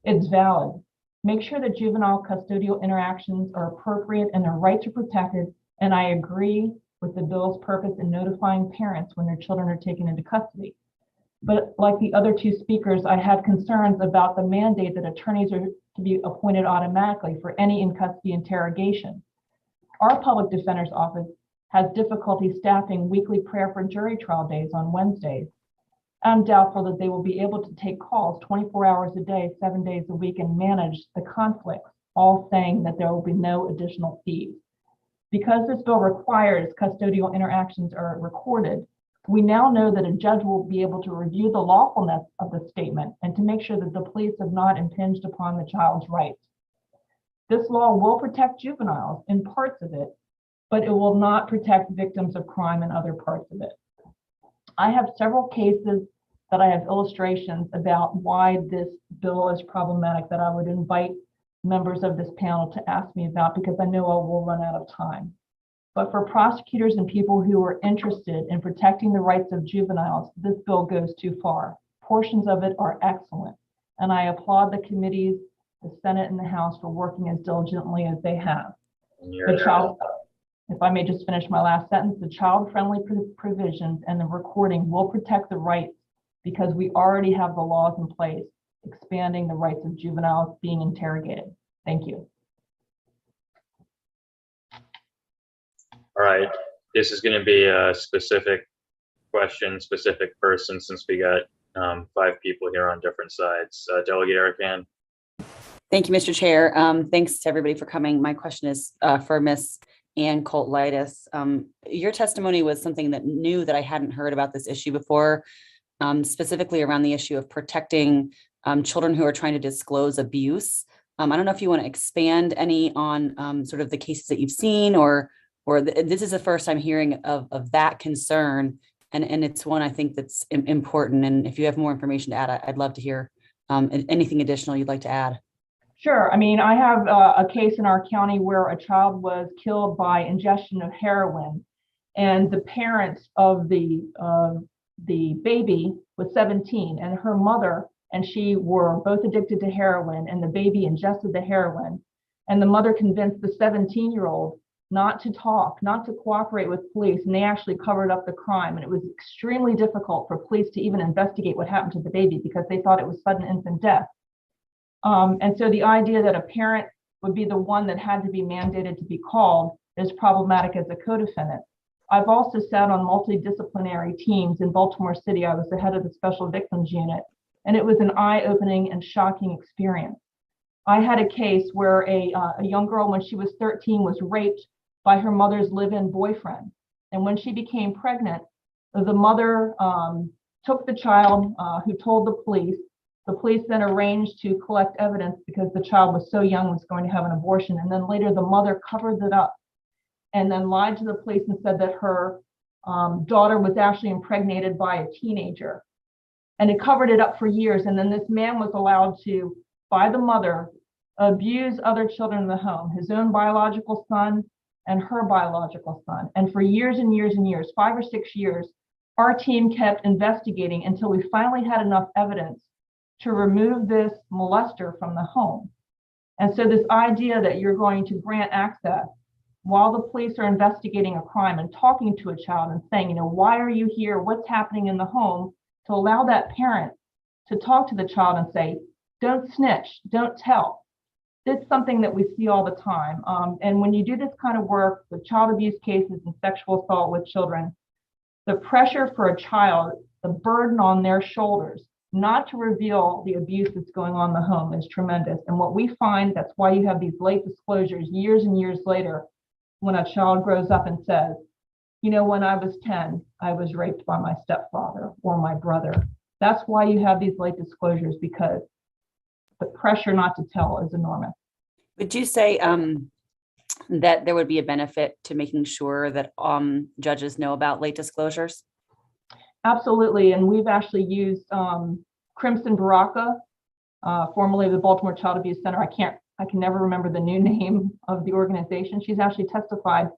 It's valid. Make sure that juvenile custodial interactions are appropriate and their rights are protected, and I agree with the bill's purpose in notifying parents when their children are taken into custody. But like the other 2 speakers, I have concerns about the mandate that attorneys are to be appointed automatically for any in-custody interrogation. Our public defender's office has difficulty staffing weekly prayer for jury trial days on Wednesdays. I'm doubtful that they will be able to take calls 24 hours a day, 7 days a week, and manage the conflicts, all saying that there will be no additional fees. Because this bill requires custodial interactions are recorded, we now know that a judge will be able to review the lawfulness of the statement and to make sure that the police have not impinged upon the child's rights. This law will protect juveniles in parts of it, but it will not protect victims of crime in other parts of it. I have several cases that I have illustrations about why this bill is problematic that I would invite members of this panel to ask me about, because I know I will run out of time. But for prosecutors and people who are interested in protecting the rights of juveniles, this bill goes too far. Portions of it are excellent, and I applaud the committees, the Senate and the House, for working as diligently as they have. If I may just finish my last sentence, the child-friendly provisions and the recording will protect the rights because we already have the laws in place expanding the rights of juveniles being interrogated. Thank you. All right, this is going to be a specific question, specific person, since we got 5 people here on different sides. Delegate Erican. Thank you, Mr. Chair. Thanks to everybody for coming. My question is for Ms. Ann Colt-Litis. Your testimony was something that new that I hadn't heard about this issue before, specifically around the issue of protecting children who are trying to disclose abuse. I don't know if you want to expand any on sort of the cases that you've seen, or this is the first I'm hearing of that concern, and it's one I think that's important. And if you have more information to add, I'd love to hear anything additional you'd like to add. Sure. I mean, I have a case in our county where a child was killed by ingestion of heroin, and the parents of the baby was 17, and her mother and she were both addicted to heroin, and the baby ingested the heroin, and the mother convinced the 17-year-old not to talk, not to cooperate with police, and they actually covered up the crime. And it was extremely difficult for police to even investigate what happened to the baby because they thought it was sudden infant death. And so the idea that a parent would be the one that had to be mandated to be called is problematic as a co-defendant. I've also sat on multidisciplinary teams in Baltimore City. I was the head of the Special Victims Unit, and it was an eye-opening and shocking experience. I had a case where a young girl, when she was 13, was raped by her mother's live-in boyfriend. And when she became pregnant, the mother took the child, who told the police. The police then arranged to collect evidence because the child was so young, was going to have an abortion. And then later the mother covered it up and then lied to the police and said that her daughter was actually impregnated by a teenager. And it covered it up for years. And then this man was allowed to, by the mother, abuse other children in the home, his own biological son and her biological son. And for years and years and years, 5 or 6 years, our team kept investigating until we finally had enough evidence to remove this molester from the home. And so this idea that you're going to grant access while the police are investigating a crime and talking to a child and saying, you know, why are you here? What's happening in the home? To allow that parent to talk to the child and say, don't snitch, don't tell. It's something that we see all the time. And when you do this kind of work with child abuse cases and sexual assault with children, the pressure for a child, the burden on their shoulders, not to reveal the abuse that's going on in the home is tremendous. And what we find, that's why you have these late disclosures years and years later, when a child grows up and says, you know, when I was 10, I was raped by my stepfather or my brother. That's why you have these late disclosures, because the pressure not to tell is enormous. Would you say that there would be a benefit to making sure that judges know about late disclosures? Absolutely. And we've actually used Crimson Baraka, formerly the Baltimore Child Abuse Center. I can never remember the new name of the organization. She's actually testified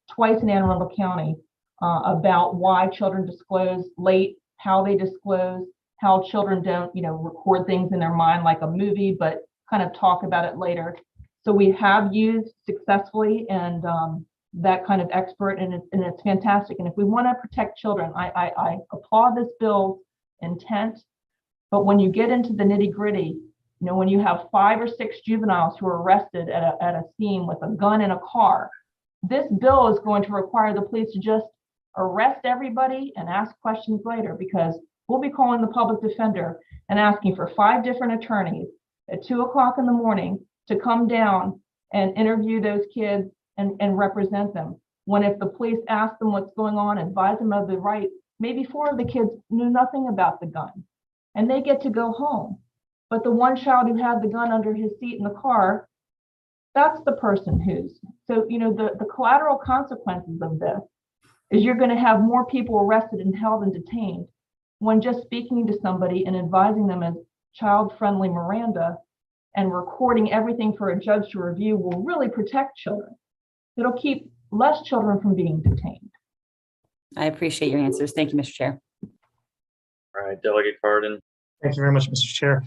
twice in Anne Arundel County about why children disclose late, how they disclose, how children don't, you know, record things in their mind like a movie, but kind of talk about it later. So we have used successfully and that kind of expert, and it's fantastic. And if we want to protect children, I applaud this bill's intent, but when you get into the nitty gritty, you know, when you have 5 or 6 juveniles who are arrested at a scene with a gun in a car, this bill is going to require the police to just arrest everybody and ask questions later, because we'll be calling the public defender and asking for 5 different attorneys at 2 o'clock in the morning to come down and interview those kids and represent them. When if the police ask them what's going on, advise them of the right, maybe 4 of the kids knew nothing about the gun and they get to go home. But the one child who had the gun under his seat in the car, that's the person who's, so, you know, the collateral consequences of this is you're going to have more people arrested and held and detained when just speaking to somebody and advising them as child-friendly Miranda and recording everything for a judge to review will really protect children. It'll keep less children from being detained. I appreciate your answers. Thank you, Mr. Chair. All right, Delegate Carden. Thank you very much, Mr. Chair.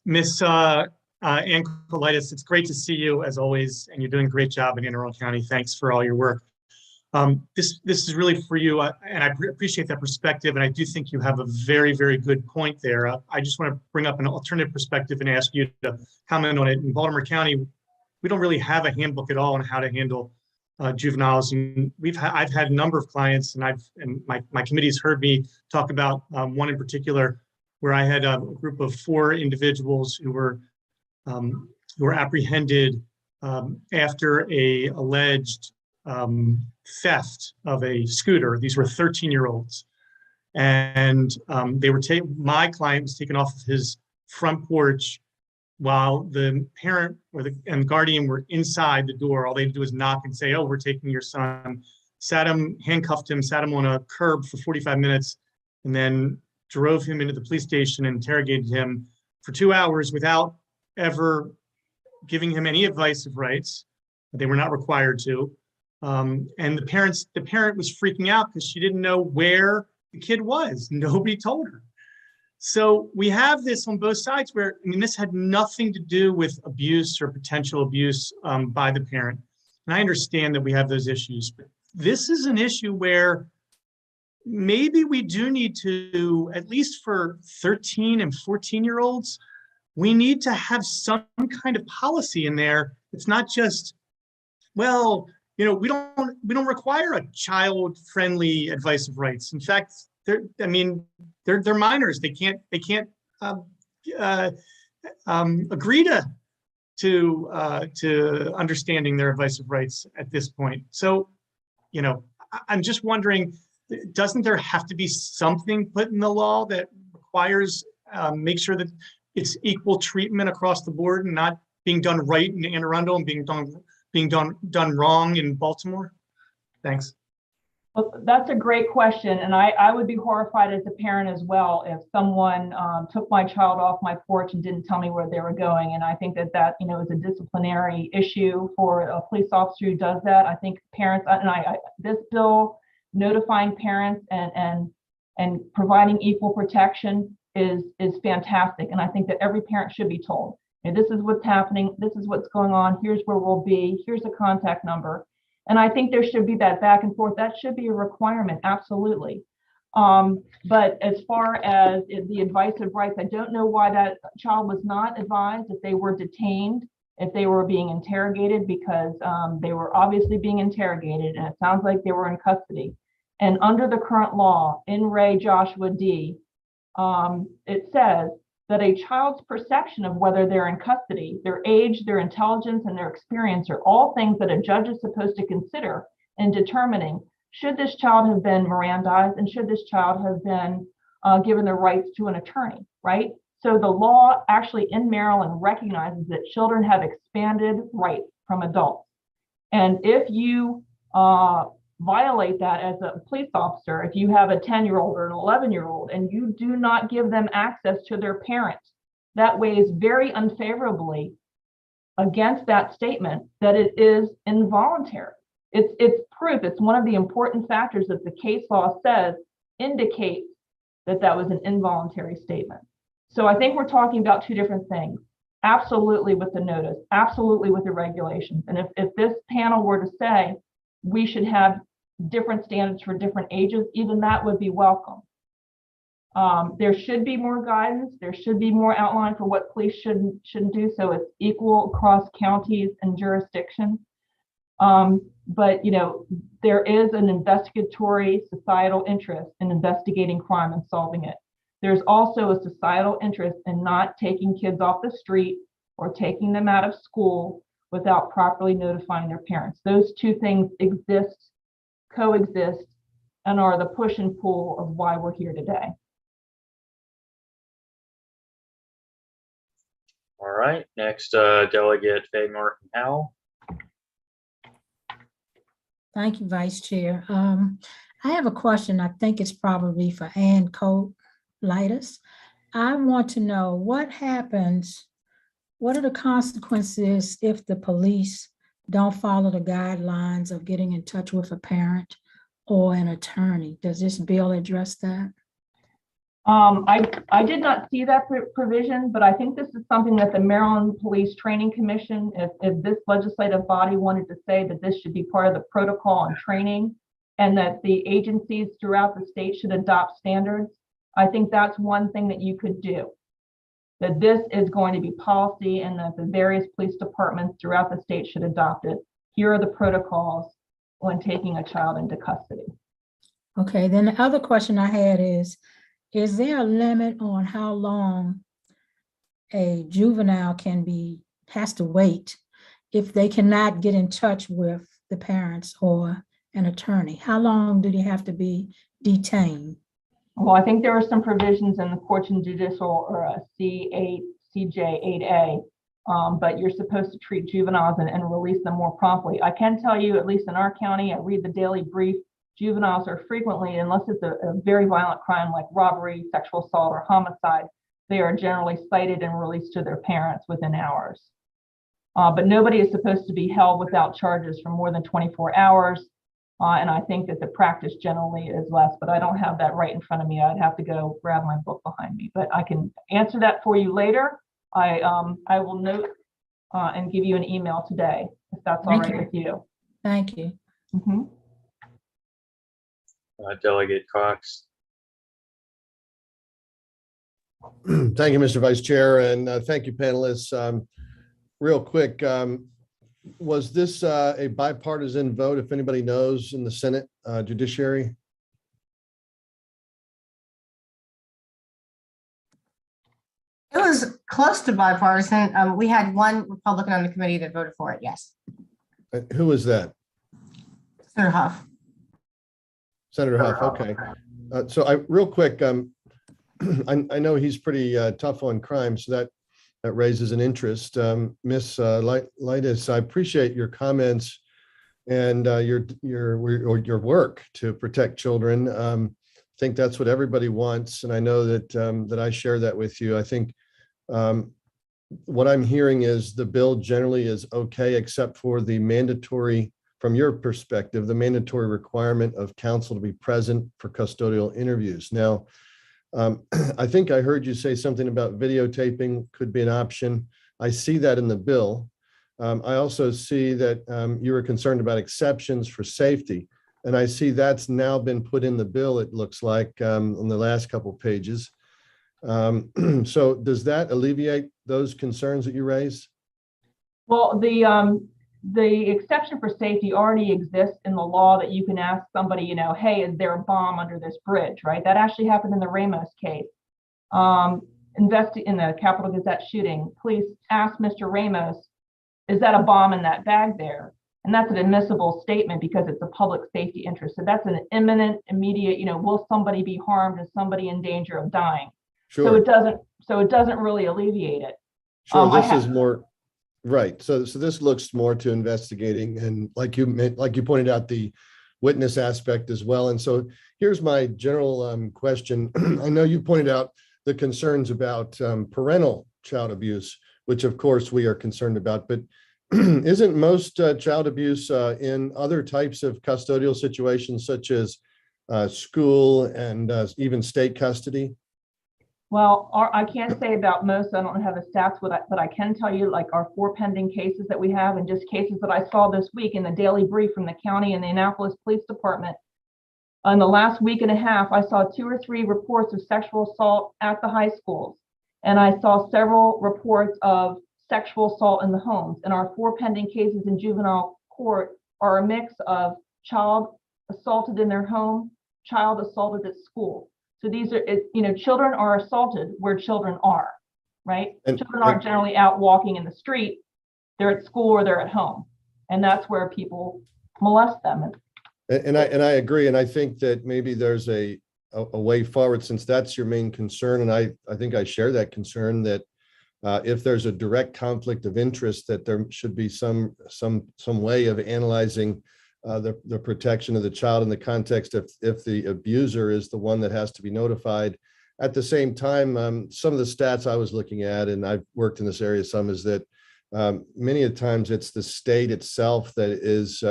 Ms. Ann Colt-Litis, it's great to see you as always, and you're doing a great job in Anne Arundel County. Thanks for all your work. This is really for you, and I appreciate that perspective, and I do think you have a very, very good point there. I just want to bring up an alternative perspective and ask you to comment on it. In Baltimore County, we don't really have a handbook at all on how to handle juveniles, and I've had a number of clients, and my committee's heard me talk about one in particular where I had a group of 4 individuals who were apprehended after a alleged theft of a scooter. These were 13-year-olds. And my client was taken off of his front porch while the parent and guardian were inside the door. All they had to do was knock and say, "Oh, we're taking your son." Handcuffed him, sat him on a curb for 45 minutes, and then drove him into the police station and interrogated him for 2 hours without ever giving him any advice of rights. They were not required to. And the parent was freaking out because she didn't know where the kid was. Nobody told her. So we have this on both sides where, I mean, this had nothing to do with abuse or potential abuse by the parent. And I understand that we have those issues, but this is an issue where maybe we do need to, at least for 13 and 14-year-olds, we need to have some kind of policy in there. It's not just, well, you know, we don't require a child-friendly advice of rights. In fact, they're minors. They can't agree to understanding their advice of rights at this point. So, you know, I'm just wondering, doesn't there have to be something put in the law that requires make sure that it's equal treatment across the board and not being done right in Anne Arundel and being done wrong in Baltimore? Thanks. Well, that's a great question. And I would be horrified as a parent as well if someone took my child off my porch and didn't tell me where they were going. And I think that, you know, is a disciplinary issue for a police officer who does that. I think parents, and this bill notifying parents and providing equal protection is fantastic. And I think that every parent should be told, hey, this is what's happening. This is what's going on. Here's where we'll be. Here's a contact number. And I think there should be that back and forth. That should be a requirement, absolutely. But as far as the advice of rights, I don't know why that child was not advised if they were detained, if they were being interrogated, because they were obviously being interrogated, and it sounds like they were in custody. And under the current law, in Re Joshua D, it says that a child's perception of whether they're in custody, their age, their intelligence, and their experience are all things that a judge is supposed to consider in determining should this child have been Mirandized and should this child have been given the rights to an attorney, right? So the law actually in Maryland recognizes that children have expanded rights from adults. And if you violate that as a police officer, if you have a 10-year-old or an 11-year-old and you do not give them access to their parent, that weighs very unfavorably against that statement that it is involuntary. It's proof. It's one of the important factors that the case law says indicates that that was an involuntary statement. So I think we're talking about two different things. Absolutely with the notice, absolutely with the regulations. And if this panel were to say we should have different standards for different ages, even that would be welcome. There should be more guidance. There should be more outline for what police shouldn't do, so it's equal across counties and jurisdictions. But you know, there is an investigatory societal interest in investigating crime and solving it. There's also a societal interest in not taking kids off the street or taking them out of school without properly notifying their parents. Those two things exist, coexist, and are the push and pull of why we're here today. All right, next Delegate Faye Martin Howell. Thank you, Vice Chair. I have a question. I think it's probably for Ann Colt-Litis. I want to know what happens, what are the consequences if the police don't follow the guidelines of getting in touch with a parent or an attorney? Does this bill address that? I did not see that provision, but I think this is something that the Maryland Police Training Commission, if this legislative body wanted to say that this should be part of the protocol and training, and that the agencies throughout the state should adopt standards, I think that's one thing that you could do. That this is going to be policy and that the various police departments throughout the state should adopt it. Here are the protocols when taking a child into custody. Okay, then the other question I had is, is there a limit on how long a juvenile has to wait if they cannot get in touch with the parents or an attorney? How long do they have to be detained? Well, I think there are some provisions in the Courts and Judicial or C8, CJ8A, but you're supposed to treat juveniles and release them more promptly. I can tell you, at least in our county, I read the daily brief, juveniles are frequently, unless it's a very violent crime like robbery, sexual assault, or homicide, they are generally cited and released to their parents within hours. But nobody is supposed to be held without charges for more than 24 hours. And I think that the practice generally is less, but I don't have that right in front of me. I'd have to go grab my book behind me, but I can answer that for you later. I will note and give you an email today, if that's all right with you. Thank you. Delegate Cox. Thank you, Mr. Vice Chair, and thank you, panelists. Real quick, was this a bipartisan vote, if anybody knows, in the Senate Judiciary? It was close to bipartisan. We had one Republican on the committee that voted for it, yes. Who was that? Senator Huff. Senator Huff, okay. So real quick, I know he's pretty tough on crime, so that raises an interest. Ms. Leitis, I appreciate your comments and your work to protect children. I think that's what everybody wants, and I know that I share that with you. I think what I'm hearing is the bill generally is okay, except for the mandatory, from your perspective, the mandatory requirement of counsel to be present for custodial interviews. Now, I think I heard you say something about videotaping could be an option. I see that in the bill. I also see that you were concerned about exceptions for safety, and I see that's now been put in the bill, it looks like, on the last couple of pages. So does that alleviate those concerns that you raised? Well, the exception for safety already exists in the law, that you can ask somebody, hey, is there a bomb under this bridge, right? That actually happened in the Ramos case. In the Capitol Gazette shooting, police asked Mr. Ramos, is that a bomb in that bag there? And that's an admissible statement because it's a public safety interest. So that's an imminent, immediate, will somebody be harmed? Is somebody in danger of dying? Sure. So it doesn't really alleviate it. Sure, this is more, right. So this looks more to investigating, and like you pointed out, the witness aspect as well. And so here's my general question. I know you pointed out the concerns about parental child abuse, which of course we are concerned about, but isn't most child abuse in other types of custodial situations, such as school and even state custody? Well, I can't say about most. I don't have the stats, but I can tell you, like, our 4 pending cases that we have, and just cases that I saw this week in the daily brief from the county and the Annapolis Police Department. In the last week and a half, I saw 2 or 3 reports of sexual assault at the high schools, and I saw several reports of sexual assault in the homes. And our 4 pending cases in juvenile court are a mix of child assaulted in their home, child assaulted at school. So these are, children are assaulted where children are, right? Children aren't generally out walking in the street. They're at school or they're at home. And that's where people molest them. And I agree. And I think that maybe there's a way forward, since that's your main concern. And I think I share that concern, that if there's a direct conflict of interest, that there should be some way of analyzing the protection of the child in the context if the abuser is the one that has to be notified. At the same time, some of the stats I was looking at, and I've worked in this area some, is that many of the times it's the state itself that is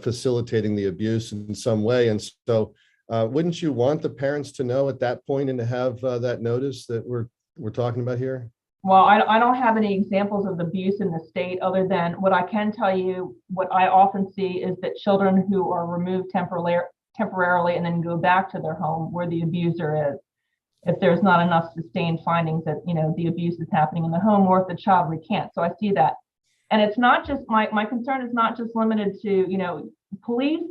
facilitating the abuse in some way. And so wouldn't you want the parents to know at that point and to have that notice that we're talking about here? Well, I don't have any examples of abuse in the state, other than what I can tell you. What I often see is that children who are removed temporarily and then go back to their home where the abuser is, if there's not enough sustained findings that the abuse is happening in the home, or if the child recants. So I see that. And it's not just my concern is not just limited to, police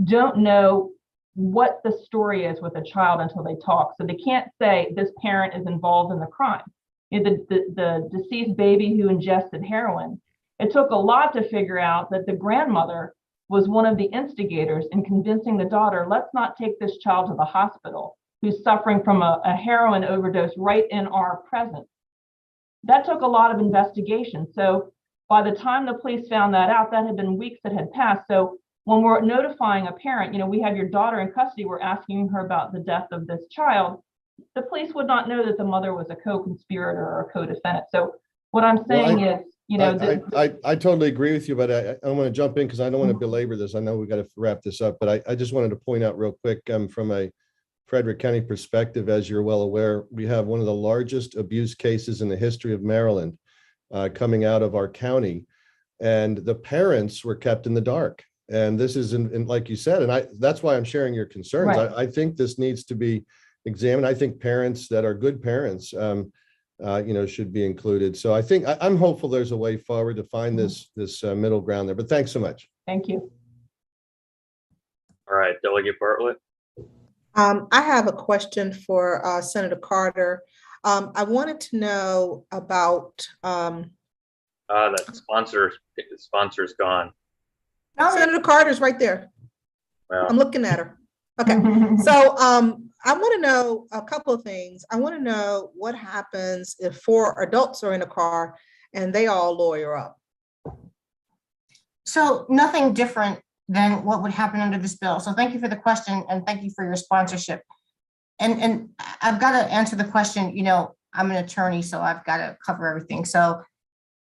don't know what the story is with a child until they talk. So they can't say this parent is involved in the crime. The deceased baby who ingested heroin, it took a lot to figure out that the grandmother was one of the instigators in convincing the daughter, let's not take this child to the hospital who's suffering from a heroin overdose right in our presence. That took a lot of investigation. So by the time the police found that out, that had been weeks that had passed. So when we're notifying a parent, we have your daughter in custody, we're asking her about the death of this child, the police would not know that the mother was a co-conspirator or a co-defendant. So what I'm saying is, I totally agree with you, but I want to jump in because I don't want to belabor this. I know we got to wrap this up, but I just wanted to point out real quick from a Frederick County perspective, as you're well aware, we have one of the largest abuse cases in the history of Maryland coming out of our county, and the parents were kept in the dark. And this is, like you said, and that's why I'm sharing your concerns. Right. I think this needs to be examined. I think parents that are good parents, should be included. So I think I'm hopeful there's a way forward to find this middle ground there. But thanks so much. Thank you. All right, Delegate Bartlett. I have a question for Senator Carter. I wanted to know about. The sponsor's gone. Senator Carter's right there. Well, I'm looking at her. Okay, so I want to know a couple of things. I want to know what happens if 4 adults are in a car and they all lawyer up. So nothing different than what would happen under this bill. So thank you for the question and thank you for your sponsorship. And I've got to answer the question, I'm an attorney, so I've got to cover everything. So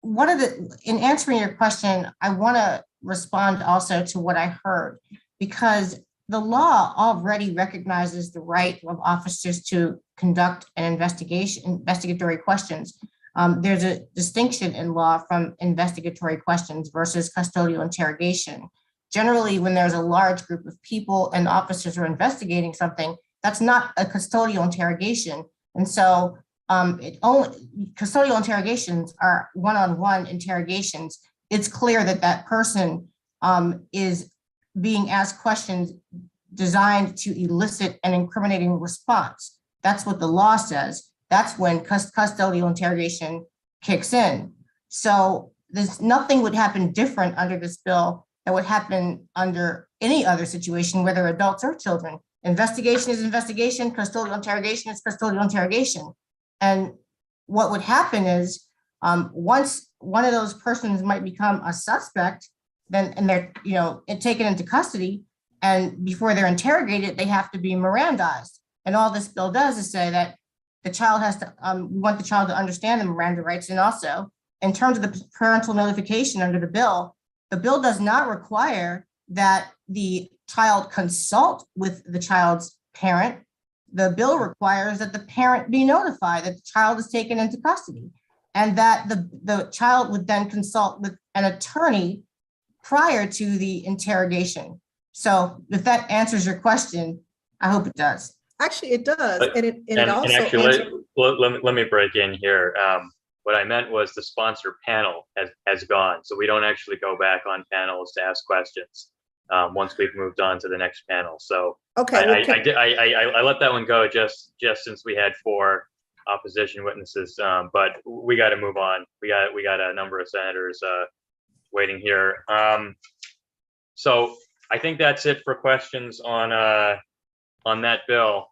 in answering your question, I want to respond also to what I heard, because the law already recognizes the right of officers to conduct an investigatory questions. There's a distinction in law from investigatory questions versus custodial interrogation. Generally, when there's a large group of people and officers are investigating something, that's not a custodial interrogation. And so custodial interrogations are one-on-one interrogations. It's clear that that person is being asked questions designed to elicit an incriminating response. That's what the law says. That's when custodial interrogation kicks in. So there's nothing would happen different under this bill that would happen under any other situation, whether adults or children. Investigation is investigation, custodial interrogation is custodial interrogation. And what would happen is once one of those persons might become a suspect, and they're taken into custody, and before they're interrogated, they have to be Mirandized. And all this bill does is say that the child has to, we want the child to understand the Miranda rights. And also, in terms of the parental notification under the bill does not require that the child consult with the child's parent. The bill requires that the parent be notified that the child is taken into custody, and that the child would then consult with an attorney prior to the interrogation. So if that answers your question, I hope it does. Actually, it does. Let me break in here. What I meant was the sponsor panel has gone. So we don't actually go back on panels to ask questions once we've moved on to the next panel. So okay, I let that one go just since we had 4 opposition witnesses, but we got to move on. We got a number of senators waiting here. So I think that's it for questions on that bill.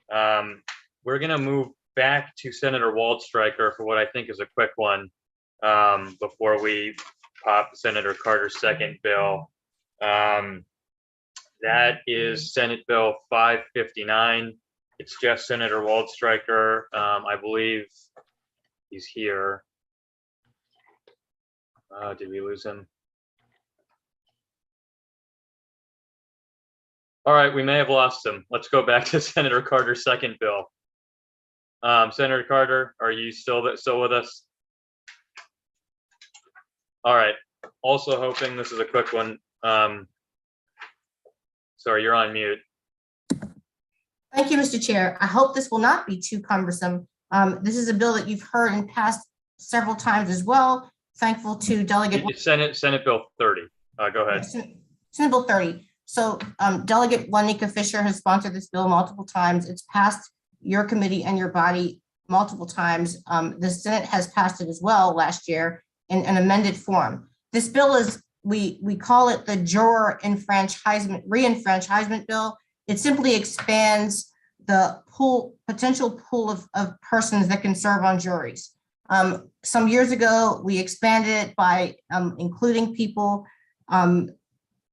We're gonna move back to Senator Walt Stryker for what I think is a quick one before we pop Senator Carter's second bill. That is Senate Bill 559. It's just Senator Walt Stryker. I believe he's here. Did we lose him? All right, we may have lost him. Let's go back to Senator Carter's second bill. Senator Carter, are you still with us? All right. Also hoping this is a quick one. Sorry, you're on mute. Thank you, Mr. Chair. I hope this will not be too cumbersome. This is a bill that you've heard and passed several times as well. Thankful to Delegate. Senate Bill 30. Go ahead. Senate Bill 30. So Delegate Juanita Fisher has sponsored this bill multiple times. It's passed your committee and your body multiple times. The Senate has passed it as well last year in an amended form. This bill is, we call it the juror re-enfranchisement bill. It simply expands the potential pool of persons that can serve on juries. Some years ago, we expanded it by including people,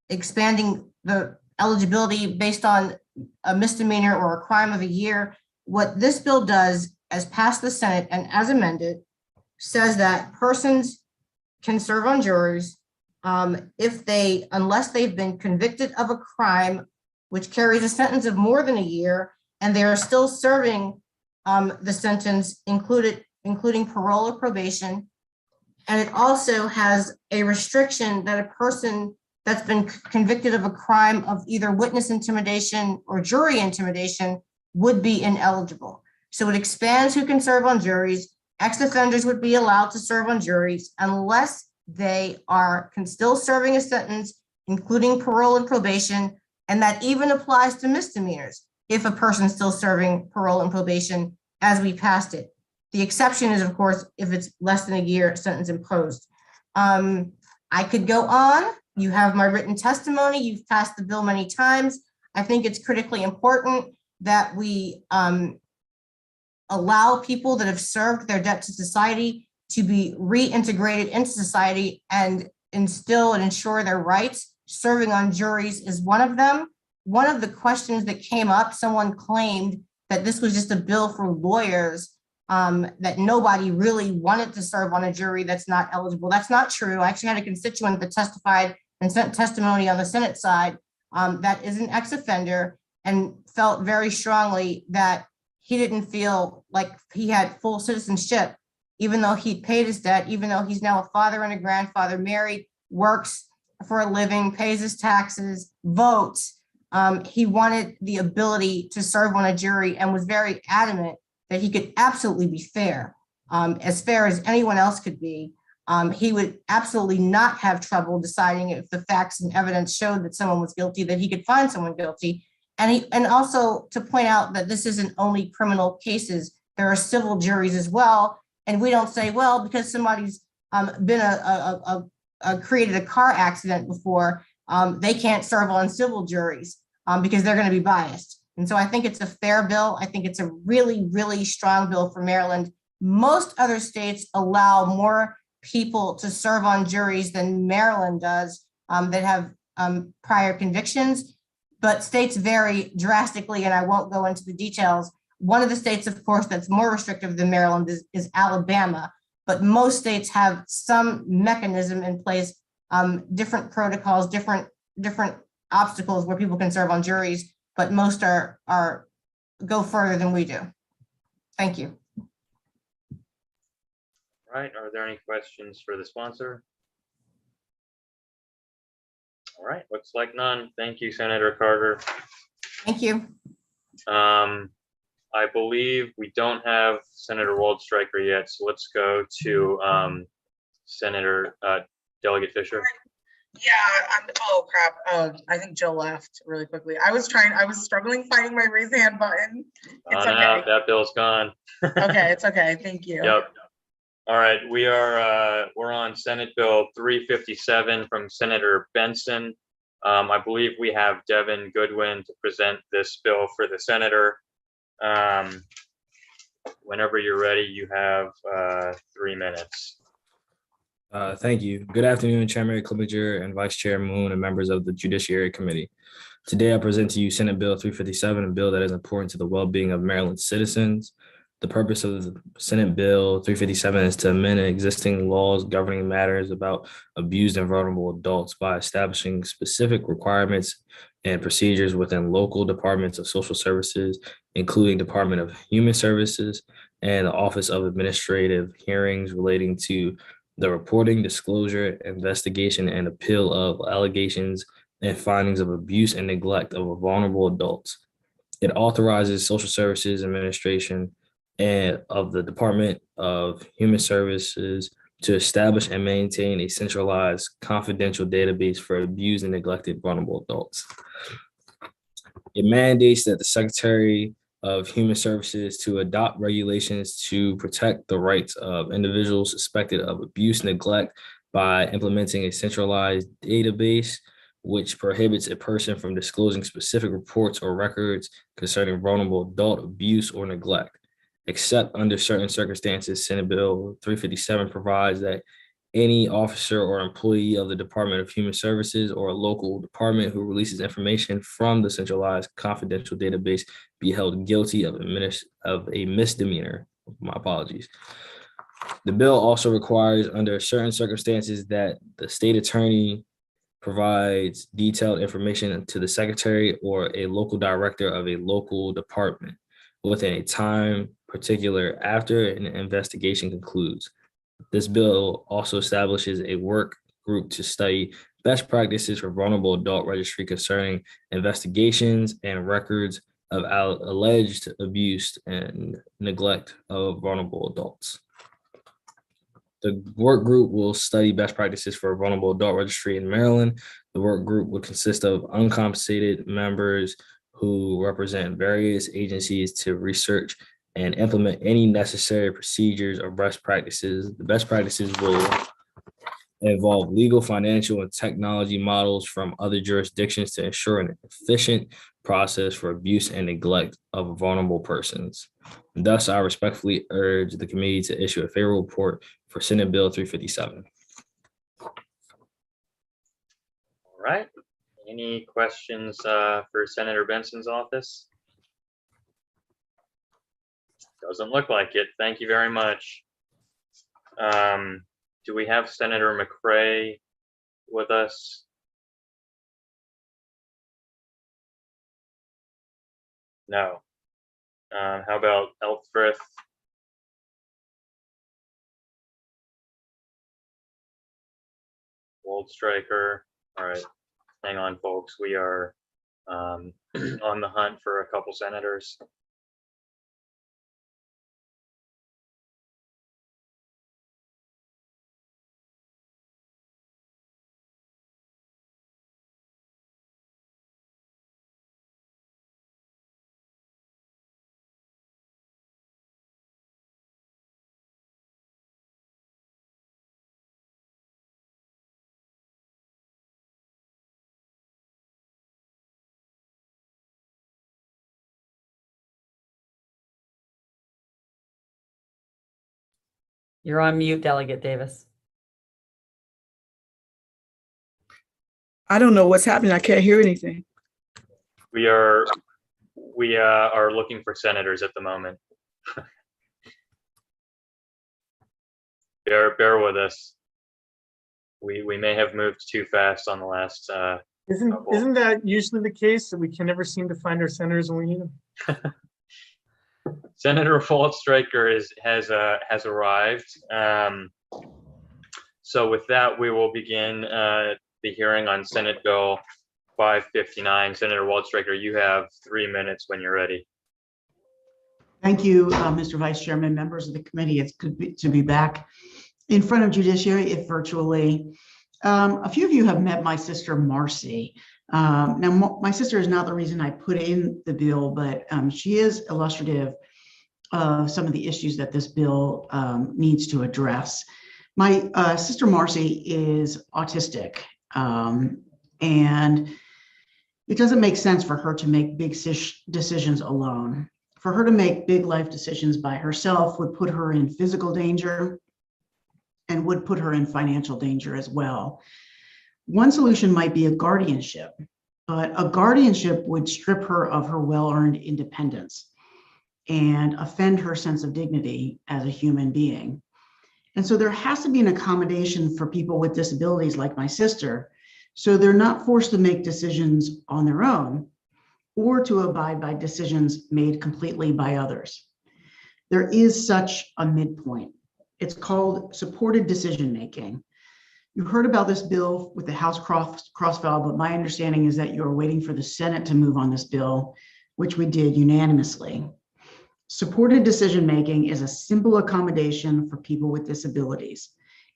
expanding the eligibility based on a misdemeanor or a crime of a year. What this bill does, as passed the Senate and as amended, says that persons can serve on juries unless they've been convicted of a crime which carries a sentence of more than a year, and they are still serving the sentence, including parole or probation. And it also has a restriction that a person that's been convicted of a crime of either witness intimidation or jury intimidation would be ineligible. So it expands who can serve on juries. Ex-offenders would be allowed to serve on juries unless they are still serving a sentence, including parole and probation, and that even applies to misdemeanors if a person is still serving parole and probation as we passed it. The exception is, of course, if it's less than a year sentence imposed. I could go on. You have my written testimony. You've passed the bill many times. I think it's critically important that we allow people that have served their debt to society to be reintegrated into society and instill and ensure their rights. Serving on juries is one of them. One of the questions that came up, someone claimed that this was just a bill for lawyers, that nobody really wanted to serve on a jury that's not eligible. That's not true. I actually had a constituent that testified and sent testimony on the Senate side that is an ex-offender and felt very strongly that he didn't feel like he had full citizenship, even though he paid his debt, even though he's now a father and a grandfather, married, works for a living, pays his taxes, votes. He wanted the ability to serve on a jury and was very adamant that he could absolutely be fair as anyone else could be. He would absolutely not have trouble deciding if the facts and evidence showed that someone was guilty, that he could find someone guilty. And also to point out that this isn't only criminal cases, there are civil juries as well. And we don't say, well, because somebody's been created a car accident before, they can't serve on civil juries because they're going to be biased. And so I think it's a fair bill. I think it's a really, really strong bill for Maryland. Most other states allow more people to serve on juries than Maryland does that have prior convictions, but states vary drastically, and I won't go into the details. One of the states, of course, that's more restrictive than Maryland is Alabama, but most states have some mechanism in place, different protocols, different obstacles where people can serve on juries, but most are go further than we do. Thank you. All right, are there any questions for the sponsor? All right, looks like none. Thank you, Senator Carter. Thank you. I believe we don't have Senator Wald Stryker yet, so let's go to Senator Delegate Fisher. Yeah, oh crap. I think Jill left really quickly. I was struggling finding my raise hand button. It's okay. That bill's gone. Okay, it's okay. Thank you. Yep. All right, we're on Senate Bill 357 from Senator Benson. I believe we have Devin Goodwin to present this bill for the senator. Whenever you're ready, you have 3 minutes. Thank you. Good afternoon, Chairman Cloninger and Vice Chair Moon and members of the Judiciary Committee. Today, I present to you Senate Bill 357, a bill that is important to the well-being of Maryland citizens. The purpose of the Senate Bill 357 is to amend existing laws governing matters about abused and vulnerable adults by establishing specific requirements and procedures within local departments of social services, including Department of Human Services and the Office of Administrative Hearings relating to the reporting, disclosure, investigation, and appeal of allegations and findings of abuse and neglect of vulnerable adults. It authorizes Social Services Administration and of the Department of Human Services to establish and maintain a centralized confidential database for abused and neglected vulnerable adults. It mandates that the Secretary of Human Services to adopt regulations to protect the rights of individuals suspected of abuse, neglect by implementing a centralized database which prohibits a person from disclosing specific reports or records concerning vulnerable adult abuse or neglect, except under certain circumstances. Senate Bill 357 provides that any officer or employee of the Department of Human Services or a local department who releases information from the centralized confidential database be held guilty of a misdemeanor. My apologies. The bill also requires, under certain circumstances, that the state attorney provides detailed information to the secretary or a local director of a local department within a time particular after an investigation concludes. This bill also establishes a work group to study best practices for vulnerable adult registry concerning investigations and records of alleged abuse and neglect of vulnerable adults. The work group will study best practices for a vulnerable adult registry in Maryland. The work group will consist of uncompensated members who represent various agencies to research and implement any necessary procedures or best practices. The best practices will involve legal, financial, and technology models from other jurisdictions to ensure an efficient process for abuse and neglect of vulnerable persons. And thus, I respectfully urge the committee to issue a favorable report for Senate Bill 357. All right. Any questions for Senator Benson's office? Doesn't look like it. Thank you very much. Do we have Senator Mcrae with us? No. How about Elfrith? Walt Striker. All right. Hang on, folks. We are on the hunt for a couple senators. You're on mute, Delegate Davis. I don't know what's happening. I can't hear anything. We are looking for senators at the moment. Bear with us. We may have moved too fast on the last. Isn't that usually the case, that we can never seem to find our senators when we need them? Senator Walt Striker has arrived. So with that, we will begin the hearing on Senate Bill 559. Senator Walt Striker, you have 3 minutes when you're ready. Thank you, Mr. Vice Chairman, members of the committee. It's good to be back in front of Judiciary, if virtually. A few of you have met my sister, Marcy. Now, my sister is not the reason I put in the bill, but she is illustrative of some of the issues that this bill needs to address. My sister, Marcy, is autistic, and it doesn't make sense for her to make big decisions alone. For her to make big life decisions by herself would put her in physical danger and would put her in financial danger as well. One solution might be a guardianship, but a guardianship would strip her of her well-earned independence and offend her sense of dignity as a human being. And so there has to be an accommodation for people with disabilities like my sister, so they're not forced to make decisions on their own or to abide by decisions made completely by others. There is such a midpoint. It's called supported decision-making. You heard about this bill with the House crossfile, but my understanding is that you're waiting for the Senate to move on this bill, which we did unanimously. Supported decision-making is a simple accommodation for people with disabilities.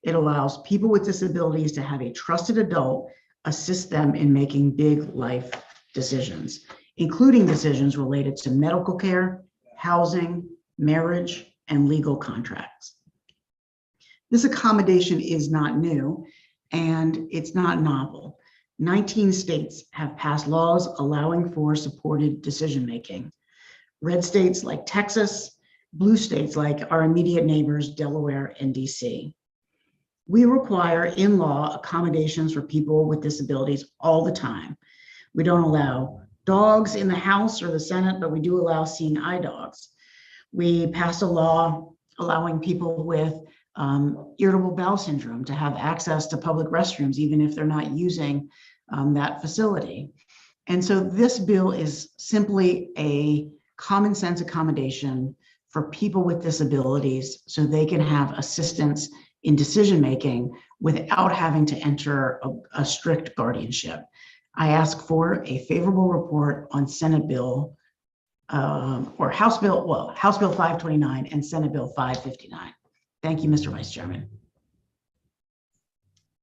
It allows people with disabilities to have a trusted adult assist them in making big life decisions, including decisions related to medical care, housing, marriage, and legal contracts. This accommodation is not new and it's not novel. 19 states have passed laws allowing for supported decision-making. Red states like Texas, blue states like our immediate neighbors, Delaware and DC. We require in law accommodations for people with disabilities all the time. We don't allow dogs in the House or the Senate, but we do allow seeing eye dogs. We passed a law allowing people with irritable bowel syndrome to have access to public restrooms, even if they're not using that facility. And so this bill is simply a common sense accommodation for people with disabilities so they can have assistance in decision-making without having to enter a strict guardianship. I ask for a favorable report on Senate Bill or House Bill 529 and Senate Bill 559. Thank you, Mr. Vice Chairman.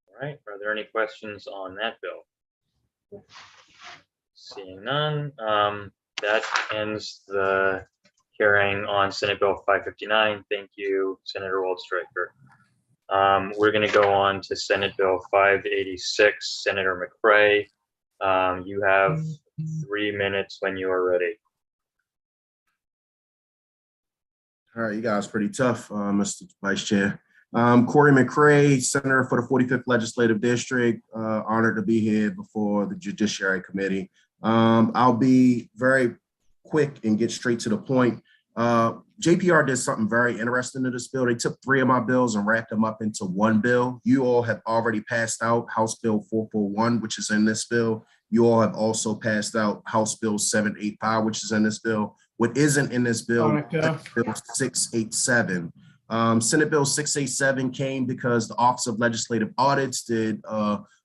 All right, are there any questions on that bill? Seeing none, that ends the hearing on Senate Bill 559. Thank you, Senator Walt. We're going to go on to Senate Bill 586. Senator Mcrae, you have 3 minutes when you are ready. All right, you guys pretty tough, Mr. Vice Chair. Corey Mcrae, Senator for the 45th Legislative District, honored to be here before the Judiciary Committee. I'll be very quick and get straight to the point. JPR did something very interesting in this bill. They took 3 of my bills and wrapped them up into one bill. You all have already passed out House Bill 441, which is in this bill. You all have also passed out House Bill 785, which is in this bill. What isn't in this bill, Bill 687. Senate Bill 687 came because the Office of Legislative Audits did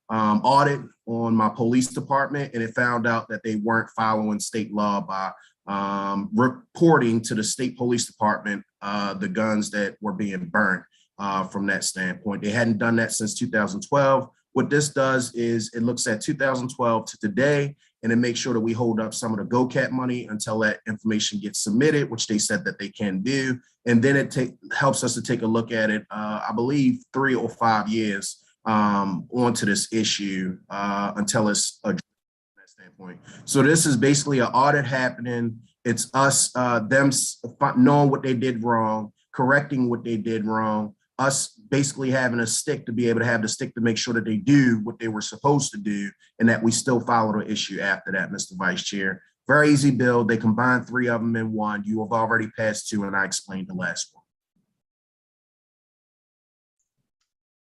audit on my police department, and it found out that they weren't following state law by reporting to the state police department the guns that were being burned from that standpoint. They hadn't done that since 2012. What this does is it looks at 2012 to today, and it makes sure that we hold up some of the GOCAT money until that information gets submitted, which they said that they can do. And then it helps us to take a look at it, I believe 3 or 5 years onto this issue until it's addressed from that standpoint. So this is basically an audit happening. It's us, them knowing what they did wrong, correcting what they did wrong, us basically having a stick to be able to have the stick to make sure that they do what they were supposed to do and that we still follow the issue after that, Mr. Vice Chair. Very easy bill. They combined 3 of them in one. You have already passed 2 and I explained the last one.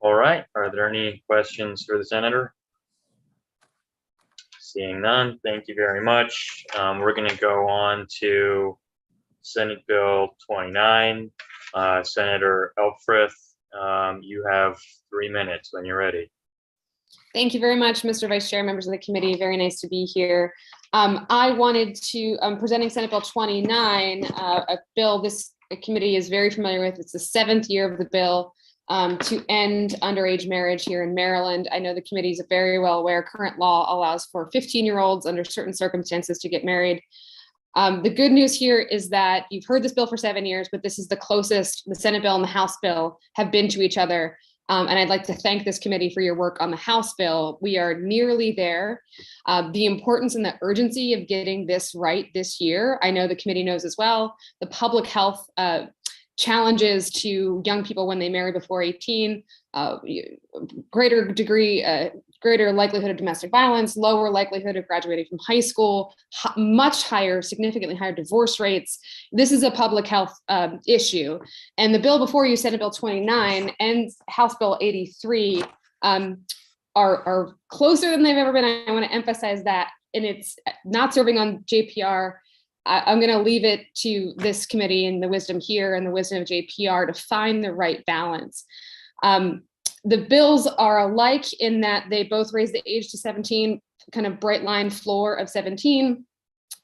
All right, are there any questions for the senator? Seeing none, thank you very much. We're going to go on to Senate Bill 29. Senator Elfrith, you have 3 minutes when you're ready. Thank you very much, Mr. Vice Chair, members of the committee. Very nice to be here. I wanted to, presenting Senate Bill 29, a bill this committee is very familiar with. It's the 7th year of the bill to end underage marriage here in Maryland. I know the committee is very well aware current law allows for 15-year-olds under certain circumstances to get married. The good news here is that you've heard this bill for 7 years, but this is the closest the Senate bill and the House bill have been to each other. And I'd like to thank this committee for your work on the House bill. We are nearly there. The importance and the urgency of getting this right this year, I know the committee knows as well. The public health challenges to young people when they marry before 18, greater likelihood of domestic violence, lower likelihood of graduating from high school, much higher, significantly higher divorce rates. This is a public health issue. And the bill before you, Senate Bill 29 and House Bill 83 are closer than they've ever been. I want to emphasize that. And it's not serving on JPR. I'm going to leave it to this committee and the wisdom here and the wisdom of JPR to find the right balance. The bills are alike in that they both raise the age to 17, kind of bright line floor of 17.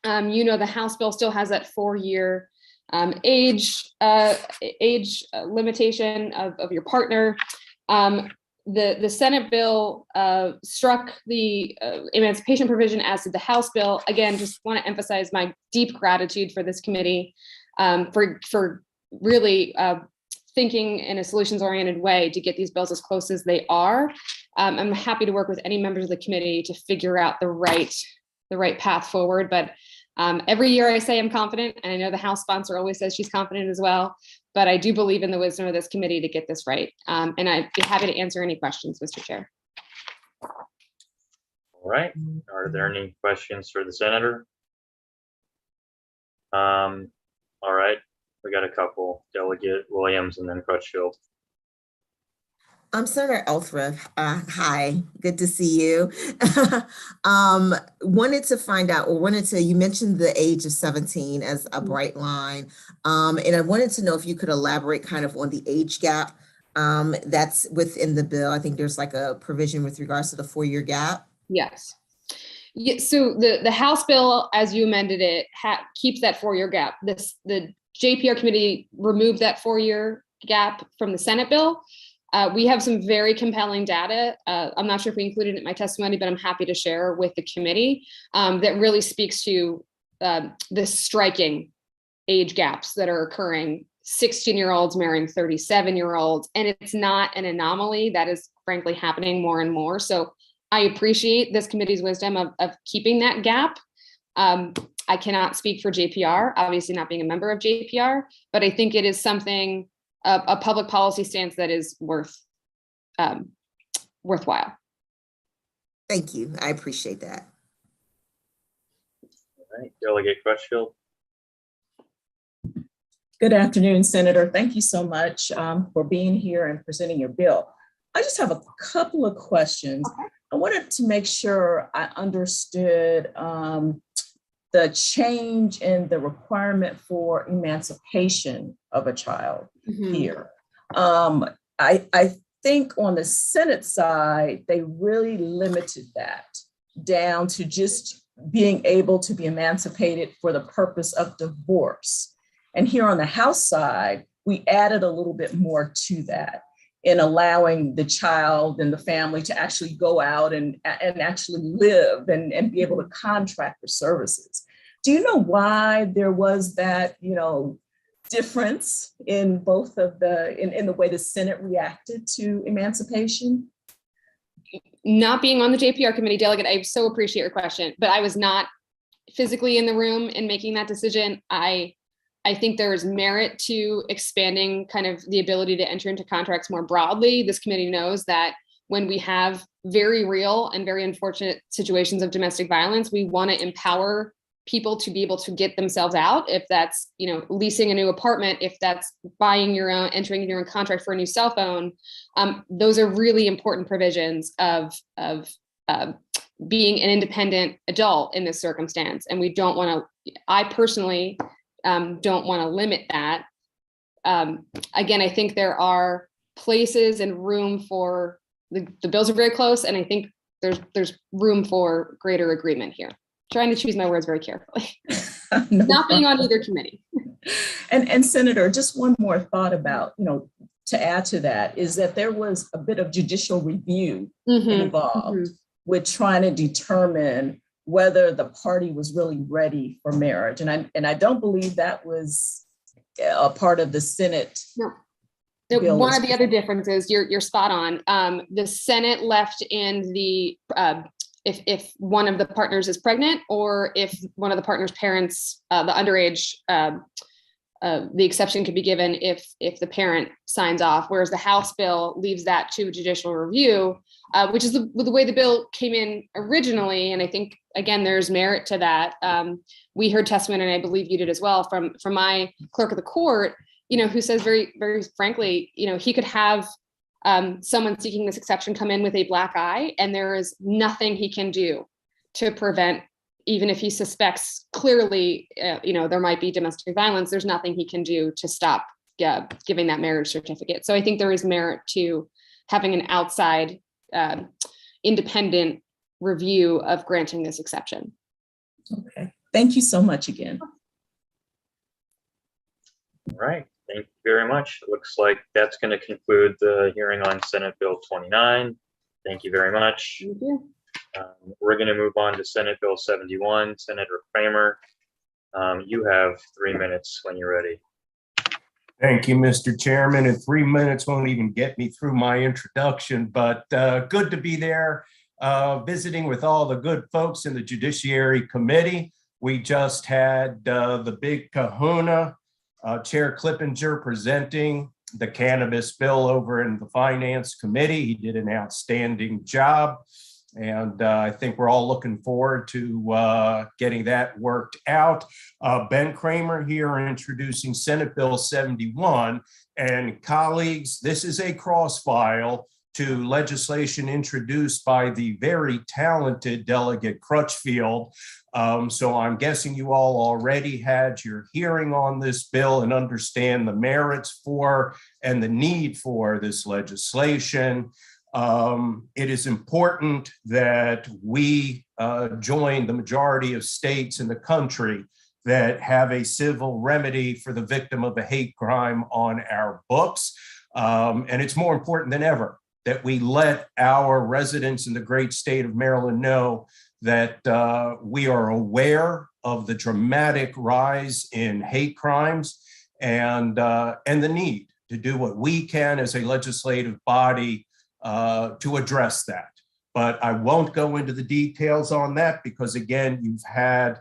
You know, the House bill still has that 4-year age limitation of your partner. The Senate bill struck the emancipation provision, as did the House bill. Again, just want to emphasize my deep gratitude for this committee for really thinking in a solutions-oriented way to get these bills as close as they are. I'm happy to work with any members of the committee to figure out the right path forward. But every year I say I'm confident, and I know the House sponsor always says she's confident as well. But I do believe in the wisdom of this committee to get this right. And I'd be happy to answer any questions, Mr. Chair. All right. Are there any questions for the senator? All right. We got a couple. Delegate Williams and then Crutchfield. I'm Senator Elthriff. Hi, good to see you. Wanted to find out, you mentioned the age of 17 as a bright line. And I wanted to know if you could elaborate kind of on the age gap that's within the bill. I think there's like a provision with regards to the 4-year gap. Yes. Yeah, so the House bill, as you amended it, keeps that 4-year gap. The JPR committee removed that 4-year gap from the Senate bill. We have some very compelling data. I'm not sure if we included it in my testimony, but I'm happy to share with the committee that really speaks to the striking age gaps that are occurring. 16-year-olds marrying 37-year-olds, and it's not an anomaly. That is frankly happening more and more. So I appreciate this committee's wisdom of keeping that gap. I cannot speak for JPR, obviously not being a member of JPR, but I think it is something, a public policy stance that is worthwhile. Thank you. I appreciate that. All right. Delegate Crutchfield. Good afternoon, Senator. Thank you so much for being here and presenting your bill. I just have a couple of questions. Okay. I wanted to make sure I understood the change in the requirement for emancipation of a child here. I think on the Senate side, they really limited that down to just being able to be emancipated for the purpose of divorce. And here on the House side, we added a little bit more to that in allowing the child and the family to actually go out and actually live and be able to contract for services. Do you know why there was that, difference in both of in the way the Senate reacted to emancipation? Not being on the JPR committee, Delegate, I so appreciate your question, but I was not physically in the room in making that decision. I think there is merit to expanding kind of the ability to enter into contracts more broadly. This committee knows that when we have very real and very unfortunate situations of domestic violence, we want to empower people to be able to get themselves out. If that's, leasing a new apartment, if that's buying your own, entering your own contract for a new cell phone, those are really important provisions of being an independent adult in this circumstance. And we don't want to, I personally don't want to limit that. Again, I think there are places and room for, the bills are very close, and I think there's room for greater agreement here. Trying to choose my words very carefully. No Not being on problem. either committee. And Senator, just one more thought about, to add to that, is that there was a bit of judicial review involved with trying to determine whether the party was really ready for marriage. And I don't believe that was a part of the Senate. No. bill One as of the other differences, you're spot on. The Senate left in the, if one of the partners is pregnant, or if one of the partner's parents, the underage, the exception could be given if the parent signs off, whereas the House bill leaves that to judicial review, which is the way the bill came in originally. And I think, again, there's merit to that. We heard testimony, and I believe you did as well, from my clerk of the court, who says very, very frankly, he could have someone seeking this exception come in with a black eye, and there is nothing he can do to prevent, even if he suspects clearly, there might be domestic violence, there's nothing he can do to stop giving that marriage certificate. So I think there is merit to having an outside independent review of granting this exception. Okay, thank you so much again. All right, Thank you very much. It looks like that's going to conclude the hearing on Senate Bill 29. Thank you very much. Thank you. We're going to move on to Senate Bill 71. Senator Kramer, you have 3 minutes when you're ready. Thank you, Mr. Chairman. And 3 minutes won't even get me through my introduction, but good to be there visiting with all the good folks in the Judiciary Committee. We just had the big kahuna, Chair Clippinger presenting the cannabis bill over in the Finance Committee. He did an outstanding job. And I think we're all looking forward to getting that worked out. Ben Kramer here introducing Senate Bill 71. And colleagues, this is a cross-file to legislation introduced by the very talented Delegate Crutchfield. So I'm guessing you all already had your hearing on this bill and understand the merits for and the need for this legislation. It is important that we join the majority of states in the country that have a civil remedy for the victim of a hate crime on our books. And it's more important than ever that we let our residents in the great state of Maryland know that we are aware of the dramatic rise in hate crimes and the need to do what we can as a legislative body to address that. But I won't go into the details on that because, again, you've had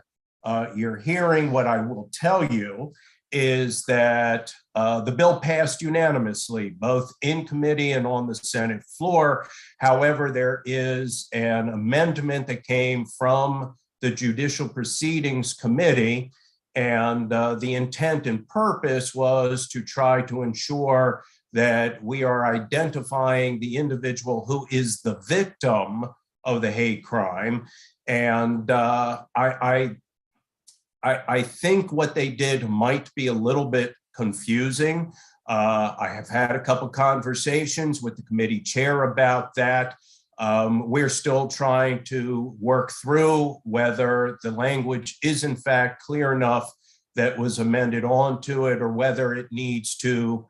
your hearing. What I will tell you is that the bill passed unanimously, both in committee and on the Senate floor. However, there is an amendment that came from the Judicial Proceedings Committee, and the intent and purpose was to try to ensure that we are identifying the individual who is the victim of the hate crime. And I think what they did might be a little bit confusing. I have had a couple conversations with the committee chair about that. We're still trying to work through whether the language is in fact clear enough that was amended onto it or whether it needs to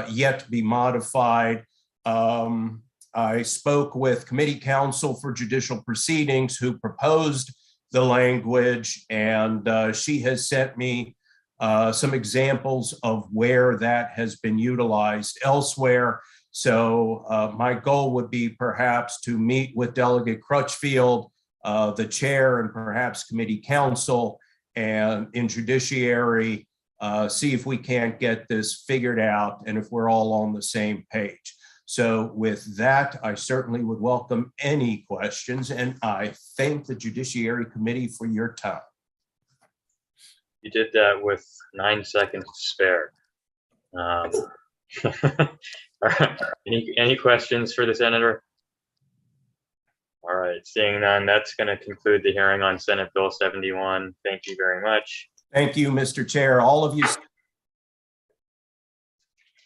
yet be modified. I spoke with committee counsel for judicial proceedings who proposed the language, and she has sent me some examples of where that has been utilized elsewhere. So my goal would be perhaps to meet with Delegate Crutchfield, the chair, and perhaps committee counsel and in judiciary, see if we can't get this figured out and if we're all on the same page. So with that, I certainly would welcome any questions, and I thank the Judiciary Committee for your time. You did that with 9 seconds to spare. All right. Any questions for the senator? All right, seeing none, that's going to conclude the hearing on Senate Bill 71. Thank you very much. Thank you, Mr. Chair. All of you.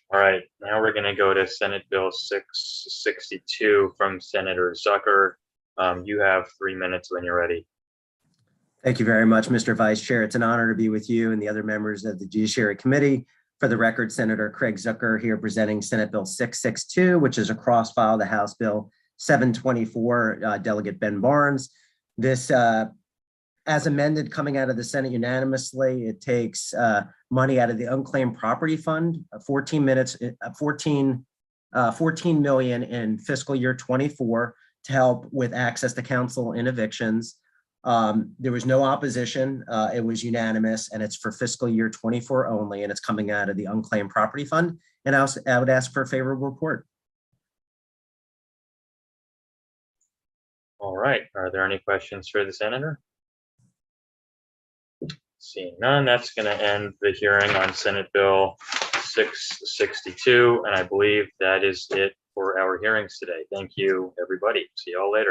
All right, now we're going to go to Senate Bill 662 from Senator Zucker. You have 3 minutes when you're ready. Thank you very much, Mr. Vice Chair. It's an honor to be with you and the other members of the Judiciary Committee. For the record, Senator Craig Zucker here presenting Senate Bill 662, which is a cross-file to House Bill 724, Delegate Ben Barnes. This, as amended, coming out of the Senate unanimously, it takes money out of the unclaimed property fund, 14 million in fiscal year 24 to help with access to counsel in evictions. There was no opposition. It was unanimous, and it's for fiscal year 24 only, and it's coming out of the unclaimed property fund. And I would ask for a favorable report. All right, are there any questions for the senator? Seeing none, that's going to end the hearing on Senate Bill 662, and I believe that is it for our hearings today. Thank you, everybody. See you all later.